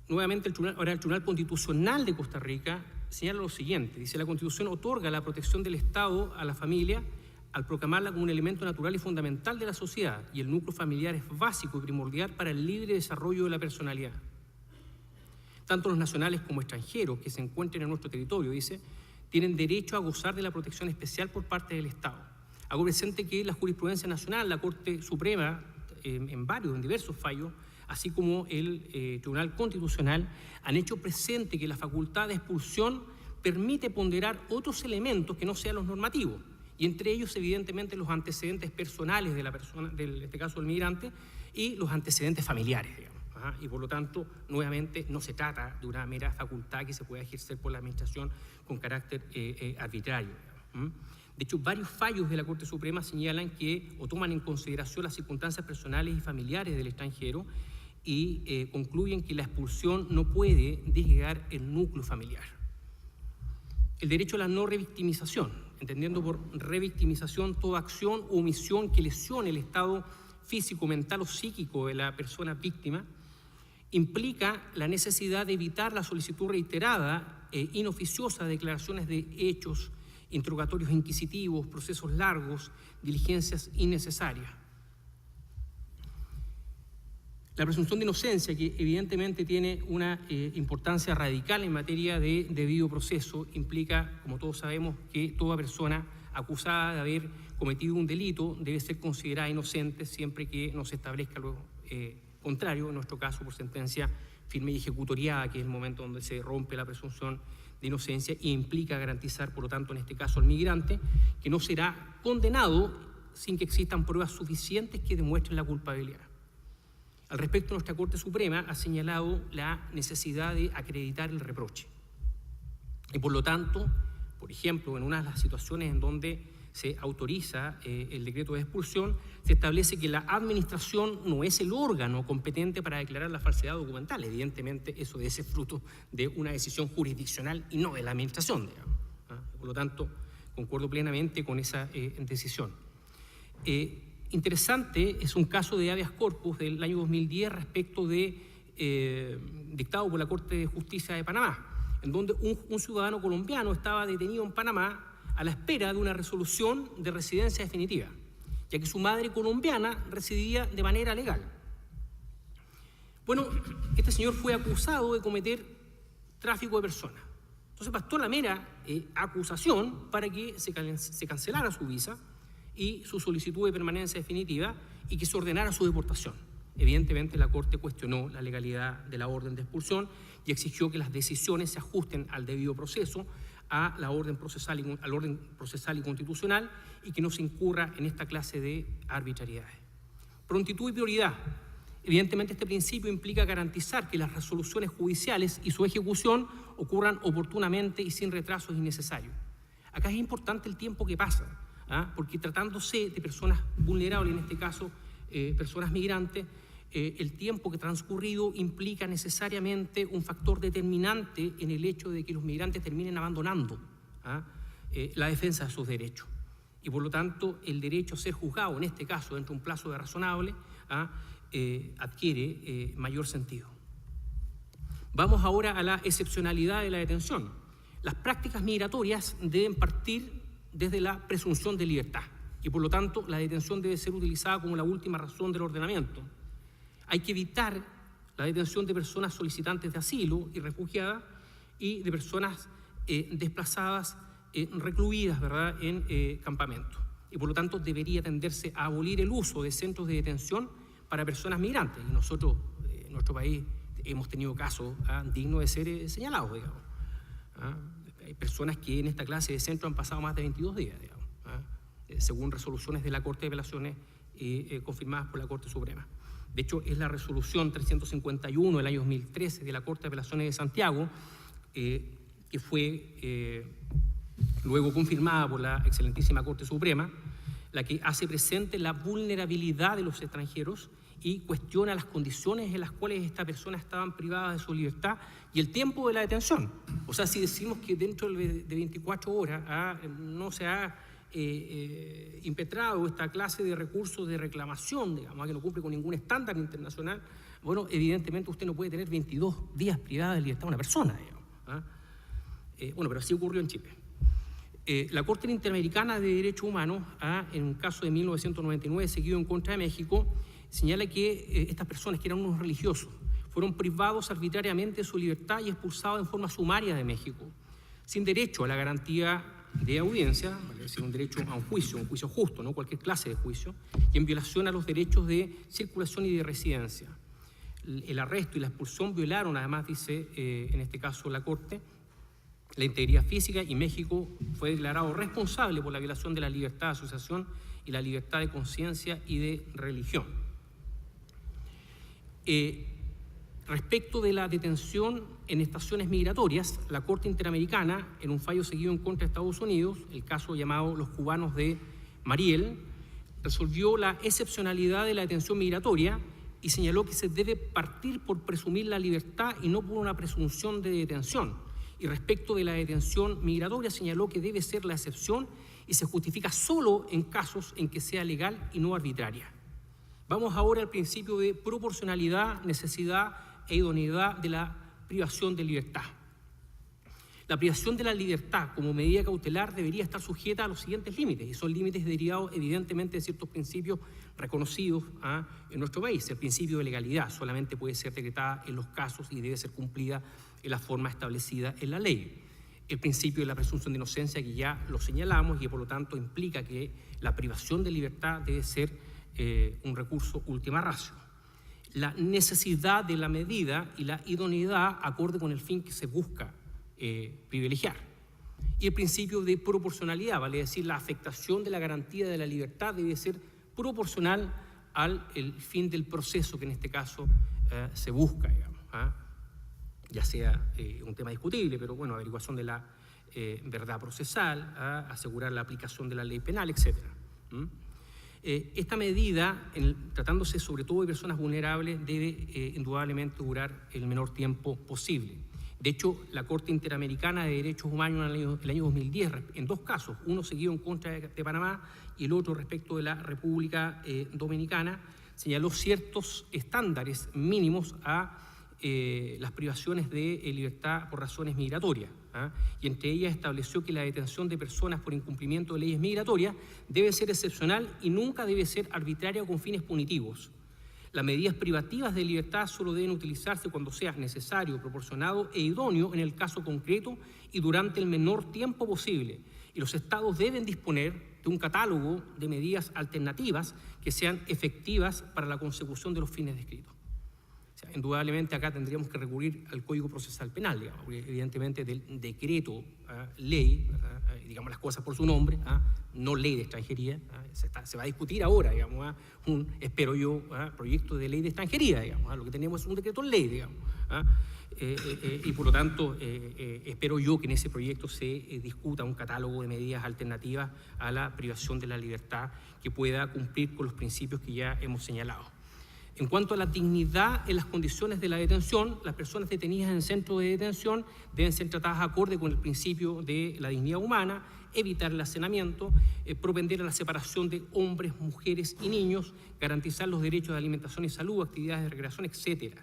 nuevamente el Tribunal Constitucional de Costa Rica señala lo siguiente, dice: la Constitución otorga la protección del Estado a la familia al proclamarla como un elemento natural y fundamental de la sociedad, y el núcleo familiar es básico y primordial para el libre desarrollo de la personalidad. Tanto los nacionales como extranjeros que se encuentren en nuestro territorio, dice, tienen derecho a gozar de la protección especial por parte del Estado. Hago presente que la jurisprudencia nacional, la Corte Suprema, en diversos fallos, así como el Tribunal Constitucional, han hecho presente que la facultad de expulsión permite ponderar otros elementos que no sean los normativos, y entre ellos, evidentemente, los antecedentes personales de la persona, en este caso del migrante, y los antecedentes familiares, digamos. Y por lo tanto, nuevamente, no se trata de una mera facultad que se pueda ejercer por la Administración con carácter arbitrario. De hecho, varios fallos de la Corte Suprema señalan que o toman en consideración las circunstancias personales y familiares del extranjero y concluyen que la expulsión no puede desligar el núcleo familiar. El derecho a la no revictimización, entendiendo por revictimización toda acción o omisión que lesione el estado físico, mental o psíquico de la persona víctima, implica la necesidad de evitar la solicitud reiterada e inoficiosa de declaraciones de hechos, interrogatorios inquisitivos, procesos largos, diligencias innecesarias. La presunción de inocencia, que evidentemente tiene una importancia radical en materia de debido proceso, implica, como todos sabemos, que toda persona acusada de haber cometido un delito debe ser considerada inocente siempre que no se establezca lo contrario, en nuestro caso por sentencia firme y ejecutoriada, que es el momento donde se rompe la presunción de inocencia, e implica garantizar, por lo tanto, en este caso al migrante, que no será condenado sin que existan pruebas suficientes que demuestren la culpabilidad. Al respecto, nuestra Corte Suprema ha señalado la necesidad de acreditar el reproche. Y por lo tanto, por ejemplo, en una de las situaciones en donde se autoriza el decreto de expulsión, se establece que la administración no es el órgano competente para declarar la falsedad documental. Evidentemente, eso debe ser fruto de una decisión jurisdiccional y no de la administración, digamos. Por lo tanto, concuerdo plenamente con esa decisión. Interesante es un caso de habeas corpus del año 2010 respecto de dictado por la Corte de Justicia de Panamá, en donde un ciudadano colombiano estaba detenido en Panamá a la espera de una resolución de residencia definitiva, ya que su madre colombiana residía de manera legal. Bueno, este señor fue acusado de cometer tráfico de personas. Entonces bastó la mera acusación para que se cancelara su visa y su solicitud de permanencia definitiva y que se ordenara su deportación. Evidentemente, la Corte cuestionó la legalidad de la orden de expulsión y exigió que las decisiones se ajusten al debido proceso, al orden procesal y constitucional, y que no se incurra en esta clase de arbitrariedades. Prontitud y prioridad. Evidentemente, este principio implica garantizar que las resoluciones judiciales y su ejecución ocurran oportunamente y sin retrasos innecesarios. Acá es importante el tiempo que pasa, porque tratándose de personas vulnerables, en este caso personas migrantes, el tiempo que ha transcurrido implica necesariamente un factor determinante en el hecho de que los migrantes terminen abandonando la defensa de sus derechos. Y por lo tanto, el derecho a ser juzgado, en este caso, dentro de un plazo de razonable, adquiere mayor sentido. Vamos ahora a la excepcionalidad de la detención. Las prácticas migratorias deben partir desde la presunción de libertad y, por lo tanto, la detención debe ser utilizada como la última razón del ordenamiento. Hay que evitar la detención de personas solicitantes de asilo y refugiadas y de personas desplazadas, recluidas, ¿verdad?, en campamentos. Y por lo tanto debería tenderse a abolir el uso de centros de detención para personas migrantes. Y nosotros, en nuestro país, hemos tenido casos dignos de ser señalados, digamos. Hay personas que en esta clase de centro han pasado más de 22 días, digamos, según resoluciones de la Corte de Apelaciones confirmadas por la Corte Suprema. De hecho, es la resolución 351 del año 2013 de la Corte de Apelaciones de Santiago, que fue luego confirmada por la excelentísima Corte Suprema, la que hace presente la vulnerabilidad de los extranjeros y cuestiona las condiciones en las cuales estas personas estaban privadas de su libertad y el tiempo de la detención. O sea, si decimos que dentro de 24 horas no se ha impetrado esta clase de recursos de reclamación, digamos, que no cumple con ningún estándar internacional, bueno, evidentemente usted no puede tener 22 días privada de libertad a una persona, digamos. Bueno, pero así ocurrió en Chile. La Corte Interamericana de Derechos Humanos, en un caso de 1999 seguido en contra de México, señala que estas personas, que eran unos religiosos, fueron privados arbitrariamente de su libertad y expulsados en forma sumaria de México, sin derecho a la garantía de audiencia, vale decir, un derecho a un juicio justo, no cualquier clase de juicio, y en violación a los derechos de circulación y de residencia. El arresto y la expulsión violaron, además, dice en este caso la Corte, la integridad física, y México fue declarado responsable por la violación de la libertad de asociación y la libertad de conciencia y de religión. Respecto de la detención en estaciones migratorias, la Corte Interamericana, en un fallo seguido en contra de Estados Unidos, el caso llamado Los Cubanos de Mariel, resolvió la excepcionalidad de la detención migratoria y señaló que se debe partir por presumir la libertad y no por una presunción de detención. Y respecto de la detención migratoria, señaló que debe ser la excepción y se justifica solo en casos en que sea legal y no arbitraria. Vamos ahora al principio de proporcionalidad, necesidad e idoneidad de la privación de libertad. La privación de la libertad como medida cautelar debería estar sujeta a los siguientes límites, y son límites derivados evidentemente de ciertos principios reconocidos en nuestro país. El principio de legalidad solamente puede ser decretada en los casos y debe ser cumplida en la forma establecida en la ley. El principio de la presunción de inocencia, que ya lo señalamos, y que por lo tanto implica que la privación de libertad debe ser un recurso ultima ratio. La necesidad de la medida y la idoneidad acorde con el fin que se busca privilegiar. Y el principio de proporcionalidad, vale decir, la afectación de la garantía de la libertad debe ser proporcional al el fin del proceso que en este caso se busca, digamos, ya sea un tema discutible, pero bueno, averiguación de la verdad procesal, asegurar la aplicación de la ley penal, etc. Esta medida, tratándose sobre todo de personas vulnerables, debe indudablemente durar el menor tiempo posible. De hecho, la Corte Interamericana de Derechos Humanos en el año 2010, en dos casos, uno seguido en contra de Panamá y el otro respecto de la República Dominicana, señaló ciertos estándares mínimos a las privaciones de libertad por razones migratorias, y entre ellas estableció que la detención de personas por incumplimiento de leyes migratorias debe ser excepcional y nunca debe ser arbitraria o con fines punitivos. Las medidas privativas de libertad solo deben utilizarse cuando sea necesario, proporcionado e idóneo en el caso concreto y durante el menor tiempo posible. Y los estados deben disponer de un catálogo de medidas alternativas que sean efectivas para la consecución de los fines descritos. O sea, indudablemente acá tendríamos que recurrir al Código Procesal Penal, digamos, porque evidentemente del decreto, ley, digamos las cosas por su nombre, no ley de extranjería, se va a discutir ahora, digamos, espero yo, proyecto de ley de extranjería, digamos, lo que tenemos es un decreto ley, digamos, y por lo tanto espero yo que en ese proyecto se discuta un catálogo de medidas alternativas a la privación de la libertad que pueda cumplir con los principios que ya hemos señalado. En cuanto a la dignidad en las condiciones de la detención, las personas detenidas en centros de detención deben ser tratadas acorde con el principio de la dignidad humana, evitar el hacinamiento, propender a la separación de hombres, mujeres y niños, garantizar los derechos de alimentación y salud, actividades de recreación, etc.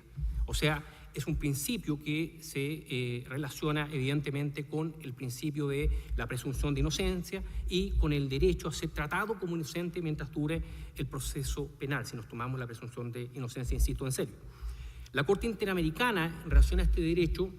O sea, es un principio que se relaciona evidentemente con el principio de la presunción de inocencia y con el derecho a ser tratado como inocente mientras dure el proceso penal, si nos tomamos la presunción de inocencia, insisto, en serio. La Corte Interamericana, en relación a este derecho,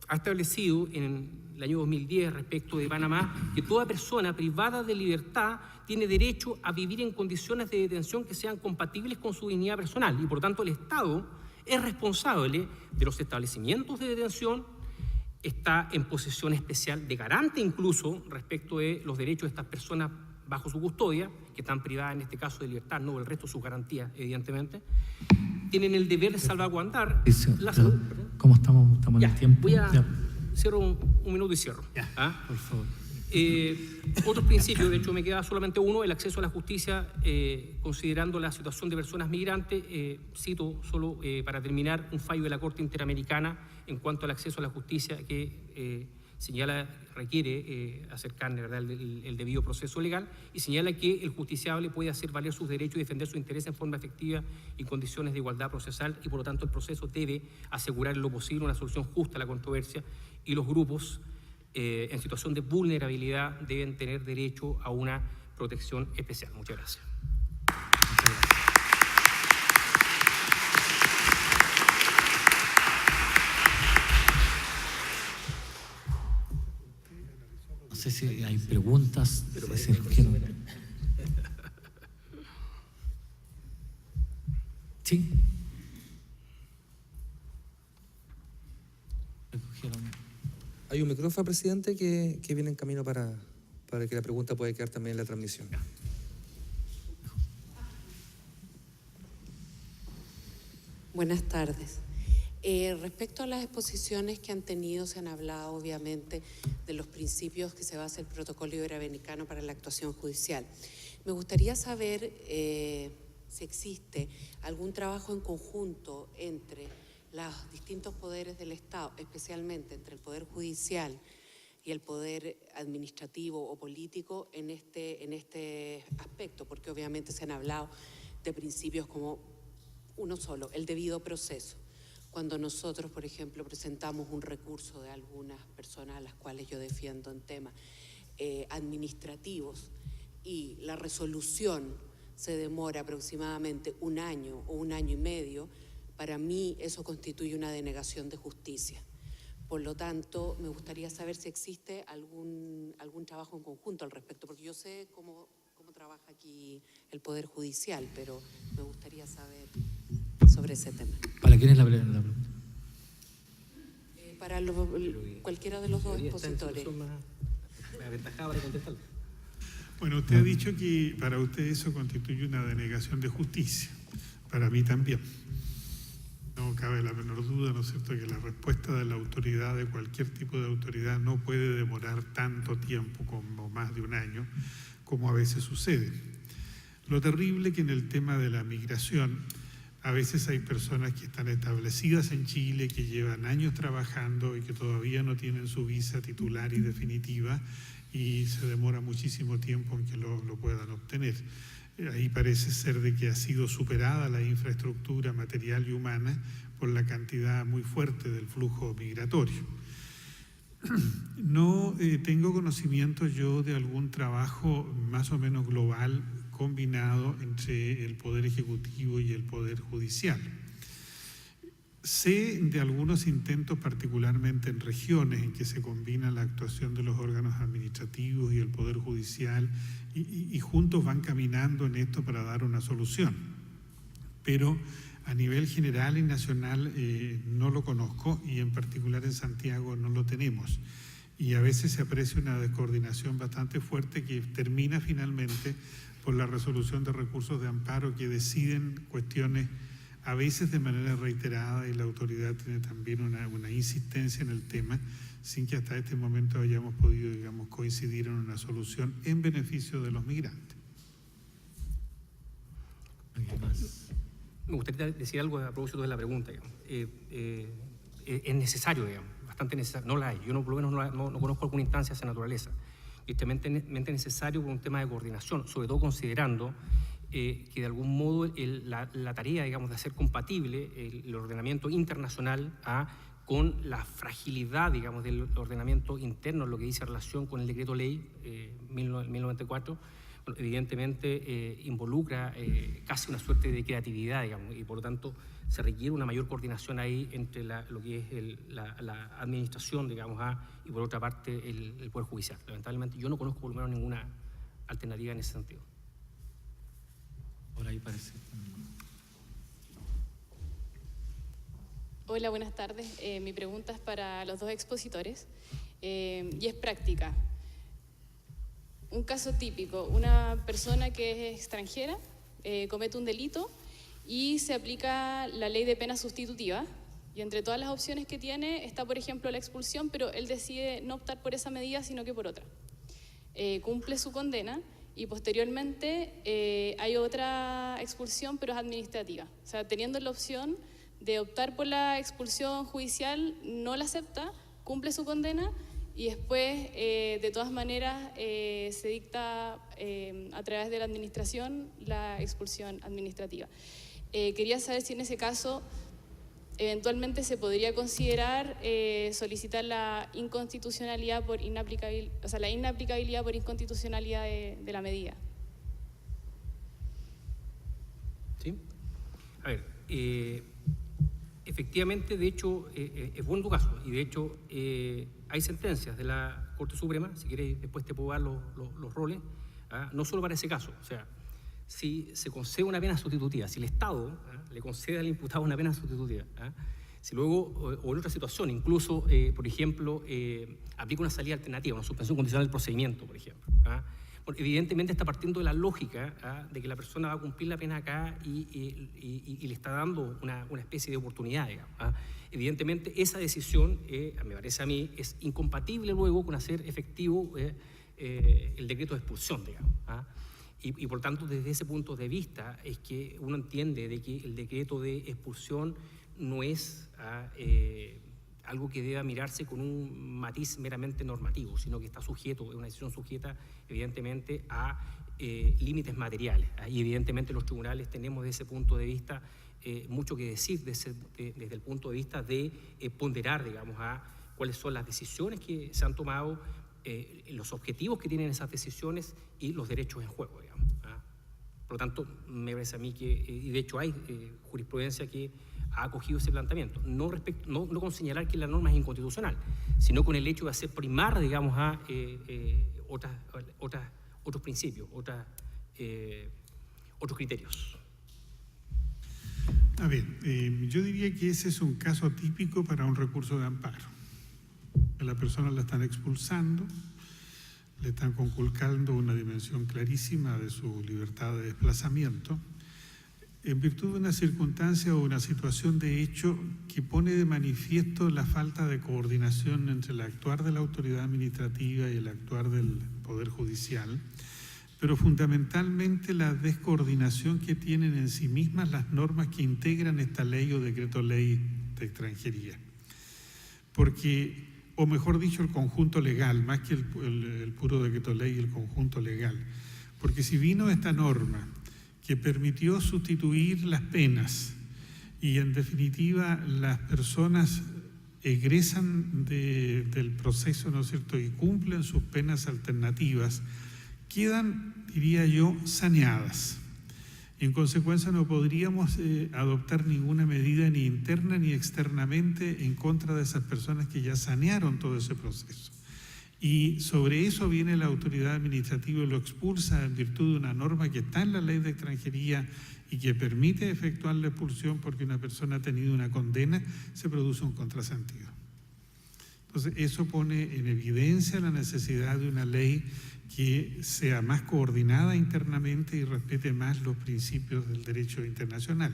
ha establecido en el año 2010 respecto de Panamá que toda persona privada de libertad tiene derecho a vivir en condiciones de detención que sean compatibles con su dignidad personal y por tanto el Estado es responsable de los establecimientos de detención, está en posición especial de garante incluso respecto de los derechos de estas personas bajo su custodia, que están privadas en este caso de libertad, no del resto de sus garantías, evidentemente, tienen el deber de salvaguardar la salud. ¿Cómo estamos en el tiempo? Cierro un minuto y cierro. Por favor. Otros principios, de hecho me queda solamente uno, el acceso a la justicia, considerando la situación de personas migrantes. Cito solo para terminar un fallo de la Corte Interamericana en cuanto al acceso a la justicia que señala, requiere acercar, ¿verdad?, el debido proceso legal, y señala que el justiciable puede hacer valer sus derechos y defender su interés en forma efectiva y en condiciones de igualdad procesal, y por lo tanto el proceso debe asegurar en lo posible una solución justa a la controversia, y los grupos en situación de vulnerabilidad deben tener derecho a una protección especial. Muchas gracias. No sé si hay preguntas. Sí. Hay un micrófono, presidente, que viene en camino para que la pregunta pueda quedar también en la transmisión. Buenas tardes. Respecto a las exposiciones que han tenido, se han hablado obviamente de los principios que se basa el protocolo iberoamericano para la actuación judicial. Me gustaría saber si existe algún trabajo en conjunto entre los distintos poderes del Estado, especialmente entre el Poder Judicial y el Poder Administrativo o Político en este aspecto, porque obviamente se han hablado de principios como uno solo, el debido proceso. Cuando nosotros, por ejemplo, presentamos un recurso de algunas personas a las cuales yo defiendo en temas administrativos y la resolución se demora aproximadamente un año o un año y medio, para mí eso constituye una denegación de justicia. Por lo tanto, me gustaría saber si existe algún trabajo en conjunto al respecto, porque yo sé cómo trabaja aquí el Poder Judicial, pero me gustaría saber sobre ese tema. ¿Para quién es la pregunta? Para cualquiera de los dos expositores. Bueno, usted ha dicho que para usted eso constituye una denegación de justicia. Para mí también. No cabe la menor duda, ¿no es cierto?, que la respuesta de la autoridad, de cualquier tipo de autoridad, no puede demorar tanto tiempo como más de un año, como a veces sucede. Lo terrible que en el tema de la migración, a veces hay personas que están establecidas en Chile, que llevan años trabajando y que todavía no tienen su visa titular y definitiva, y se demora muchísimo tiempo en que lo puedan obtener. Ahí parece ser de que ha sido superada la infraestructura material y humana por la cantidad muy fuerte del flujo migratorio. No tengo conocimiento yo de algún trabajo más o menos global combinado entre el Poder Ejecutivo y el Poder Judicial. Sé de algunos intentos, particularmente en regiones en que se combina la actuación de los órganos administrativos y el Poder Judicial y juntos van caminando en esto para dar una solución. Pero a nivel general y nacional no lo conozco, y en particular en Santiago no lo tenemos. Y a veces se aprecia una descoordinación bastante fuerte que termina finalmente por la resolución de recursos de amparo que deciden cuestiones a veces de manera reiterada, y la autoridad tiene también una insistencia en el tema, sin que hasta este momento hayamos podido, digamos, coincidir en una solución en beneficio de los migrantes. Me gustaría decir algo a propósito de la pregunta. Es necesario, digamos, bastante necesario. No la hay. Yo por lo menos no conozco alguna instancia de esa naturaleza. Y estrictamente necesario por un tema de coordinación, sobre todo considerando que de algún modo la tarea, digamos, de hacer compatible el ordenamiento internacional con la fragilidad, digamos, del ordenamiento interno, lo que dice relación con el decreto ley 1094, bueno, evidentemente involucra casi una suerte de creatividad, digamos, y por lo tanto se requiere una mayor coordinación ahí entre lo que es la administración, digamos, y por otra parte el Poder Judicial. Lamentablemente yo no conozco por lo menos ninguna alternativa en ese sentido. Por ahí parece. Hola, buenas tardes. Mi pregunta es para los dos expositores y es práctica. Un caso típico, una persona que es extranjera comete un delito y se aplica la ley de pena sustitutiva, y entre todas las opciones que tiene está, por ejemplo, la expulsión, pero él decide no optar por esa medida, sino que por otra. Cumple su condena y posteriormente hay otra expulsión, pero es administrativa. O sea, teniendo la opción de optar por la expulsión judicial, no la acepta, cumple su condena y después, de todas maneras, se dicta a través de la administración la expulsión administrativa. Quería saber si en ese caso eventualmente se podría considerar solicitar la inconstitucionalidad por inaplicabilidad, o sea, la inaplicabilidad por inconstitucionalidad de la medida. ¿Sí? A ver, efectivamente, de hecho, es bueno tu caso, y de hecho hay sentencias de la Corte Suprema, si quieres después te puedo dar los roles, no solo para ese caso, o sea, si se concede una pena sustitutiva, si el Estado le concede al imputado una pena sustitutiva, si luego, o en otra situación, incluso, por ejemplo, aplica una salida alternativa, una suspensión condicional del procedimiento, por ejemplo, bueno, evidentemente está partiendo de la lógica de que la persona va a cumplir la pena acá y le está dando una especie de oportunidad, digamos. Evidentemente esa decisión, me parece a mí, es incompatible luego con hacer efectivo el decreto de expulsión, digamos. Y por tanto, desde ese punto de vista es que uno entiende de que el decreto de expulsión no es algo que deba mirarse con un matiz meramente normativo, sino que está sujeto, es una decisión sujeta evidentemente a límites materiales. Y evidentemente los tribunales tenemos desde ese punto de vista mucho que decir desde el punto de vista de ponderar, digamos, cuáles son las decisiones que se han tomado, los objetivos que tienen esas decisiones y los derechos en juego, digamos. Por lo tanto, me parece a mí que, y de hecho hay jurisprudencia que ha acogido ese planteamiento, no con señalar que la norma es inconstitucional, sino con el hecho de hacer primar, digamos, otros principios, otros criterios. A ver, yo diría que ese es un caso típico para un recurso de amparo. La persona la están expulsando, le están conculcando una dimensión clarísima de su libertad de desplazamiento, en virtud de una circunstancia o una situación de hecho que pone de manifiesto la falta de coordinación entre el actuar de la autoridad administrativa y el actuar del Poder Judicial, pero fundamentalmente la descoordinación que tienen en sí mismas las normas que integran esta ley o decreto ley de extranjería. Porque, o mejor dicho, el conjunto legal, más que el puro decreto ley, el conjunto legal. Porque si vino esta norma que permitió sustituir las penas y en definitiva las personas egresan del proceso, ¿no es cierto?, y cumplen sus penas alternativas, quedan, diría yo, saneadas. Y en consecuencia no podríamos adoptar ninguna medida ni interna ni externamente en contra de esas personas que ya sanearon todo ese proceso. Y sobre eso viene la autoridad administrativa y lo expulsa en virtud de una norma que está en la ley de extranjería y que permite efectuar la expulsión porque una persona ha tenido una condena, se produce un contrasentido. Entonces, eso pone en evidencia la necesidad de una ley que sea más coordinada internamente y respete más los principios del derecho internacional.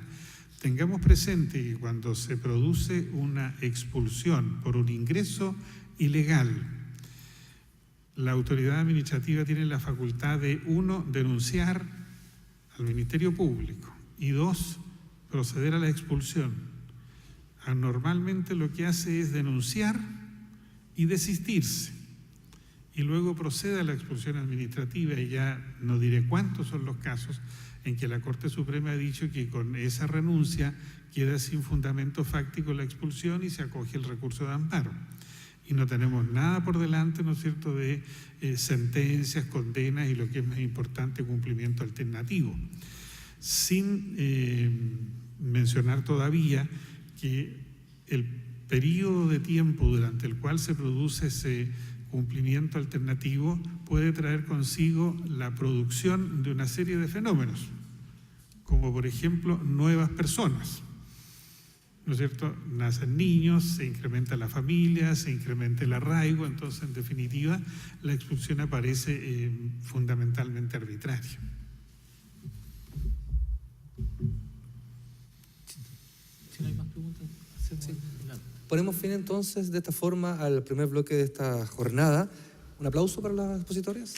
Tengamos presente que cuando se produce una expulsión por un ingreso ilegal, la autoridad administrativa tiene la facultad de, 1, denunciar al Ministerio Público y 2, proceder a la expulsión. Normalmente lo que hace es denunciar y desistirse y luego procede a la expulsión administrativa y ya no diré cuántos son los casos en que la Corte Suprema ha dicho que con esa renuncia queda sin fundamento fáctico la expulsión y se acoge el recurso de amparo. Y no tenemos nada por delante, ¿no es cierto?, de sentencias, condenas y lo que es más importante, cumplimiento alternativo. Sin mencionar todavía que el periodo de tiempo durante el cual se produce ese cumplimiento alternativo puede traer consigo la producción de una serie de fenómenos, como por ejemplo nuevas personas. ¿No es cierto? Nacen niños, se incrementa la familia, se incrementa el arraigo, entonces en definitiva la expulsión aparece fundamentalmente arbitraria. Si no hay más preguntas, hacemos adelante. Ponemos fin entonces de esta forma al primer bloque de esta jornada. Un aplauso para las expositoras.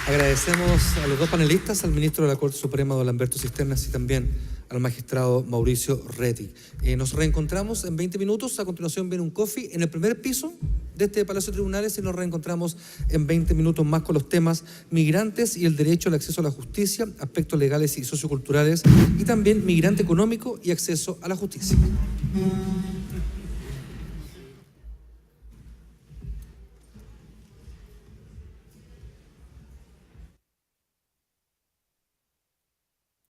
Agradecemos a los dos panelistas, al ministro de la Corte Suprema, don Lamberto Cisternas, y también al magistrado Mauricio Rettig. Nos reencontramos en 20 minutos. A continuación viene un coffee en el primer piso de este Palacio de Tribunales y nos reencontramos en 20 minutos más con los temas migrantes y el derecho al acceso a la justicia, aspectos legales y socioculturales, y también migrante económico y acceso a la justicia.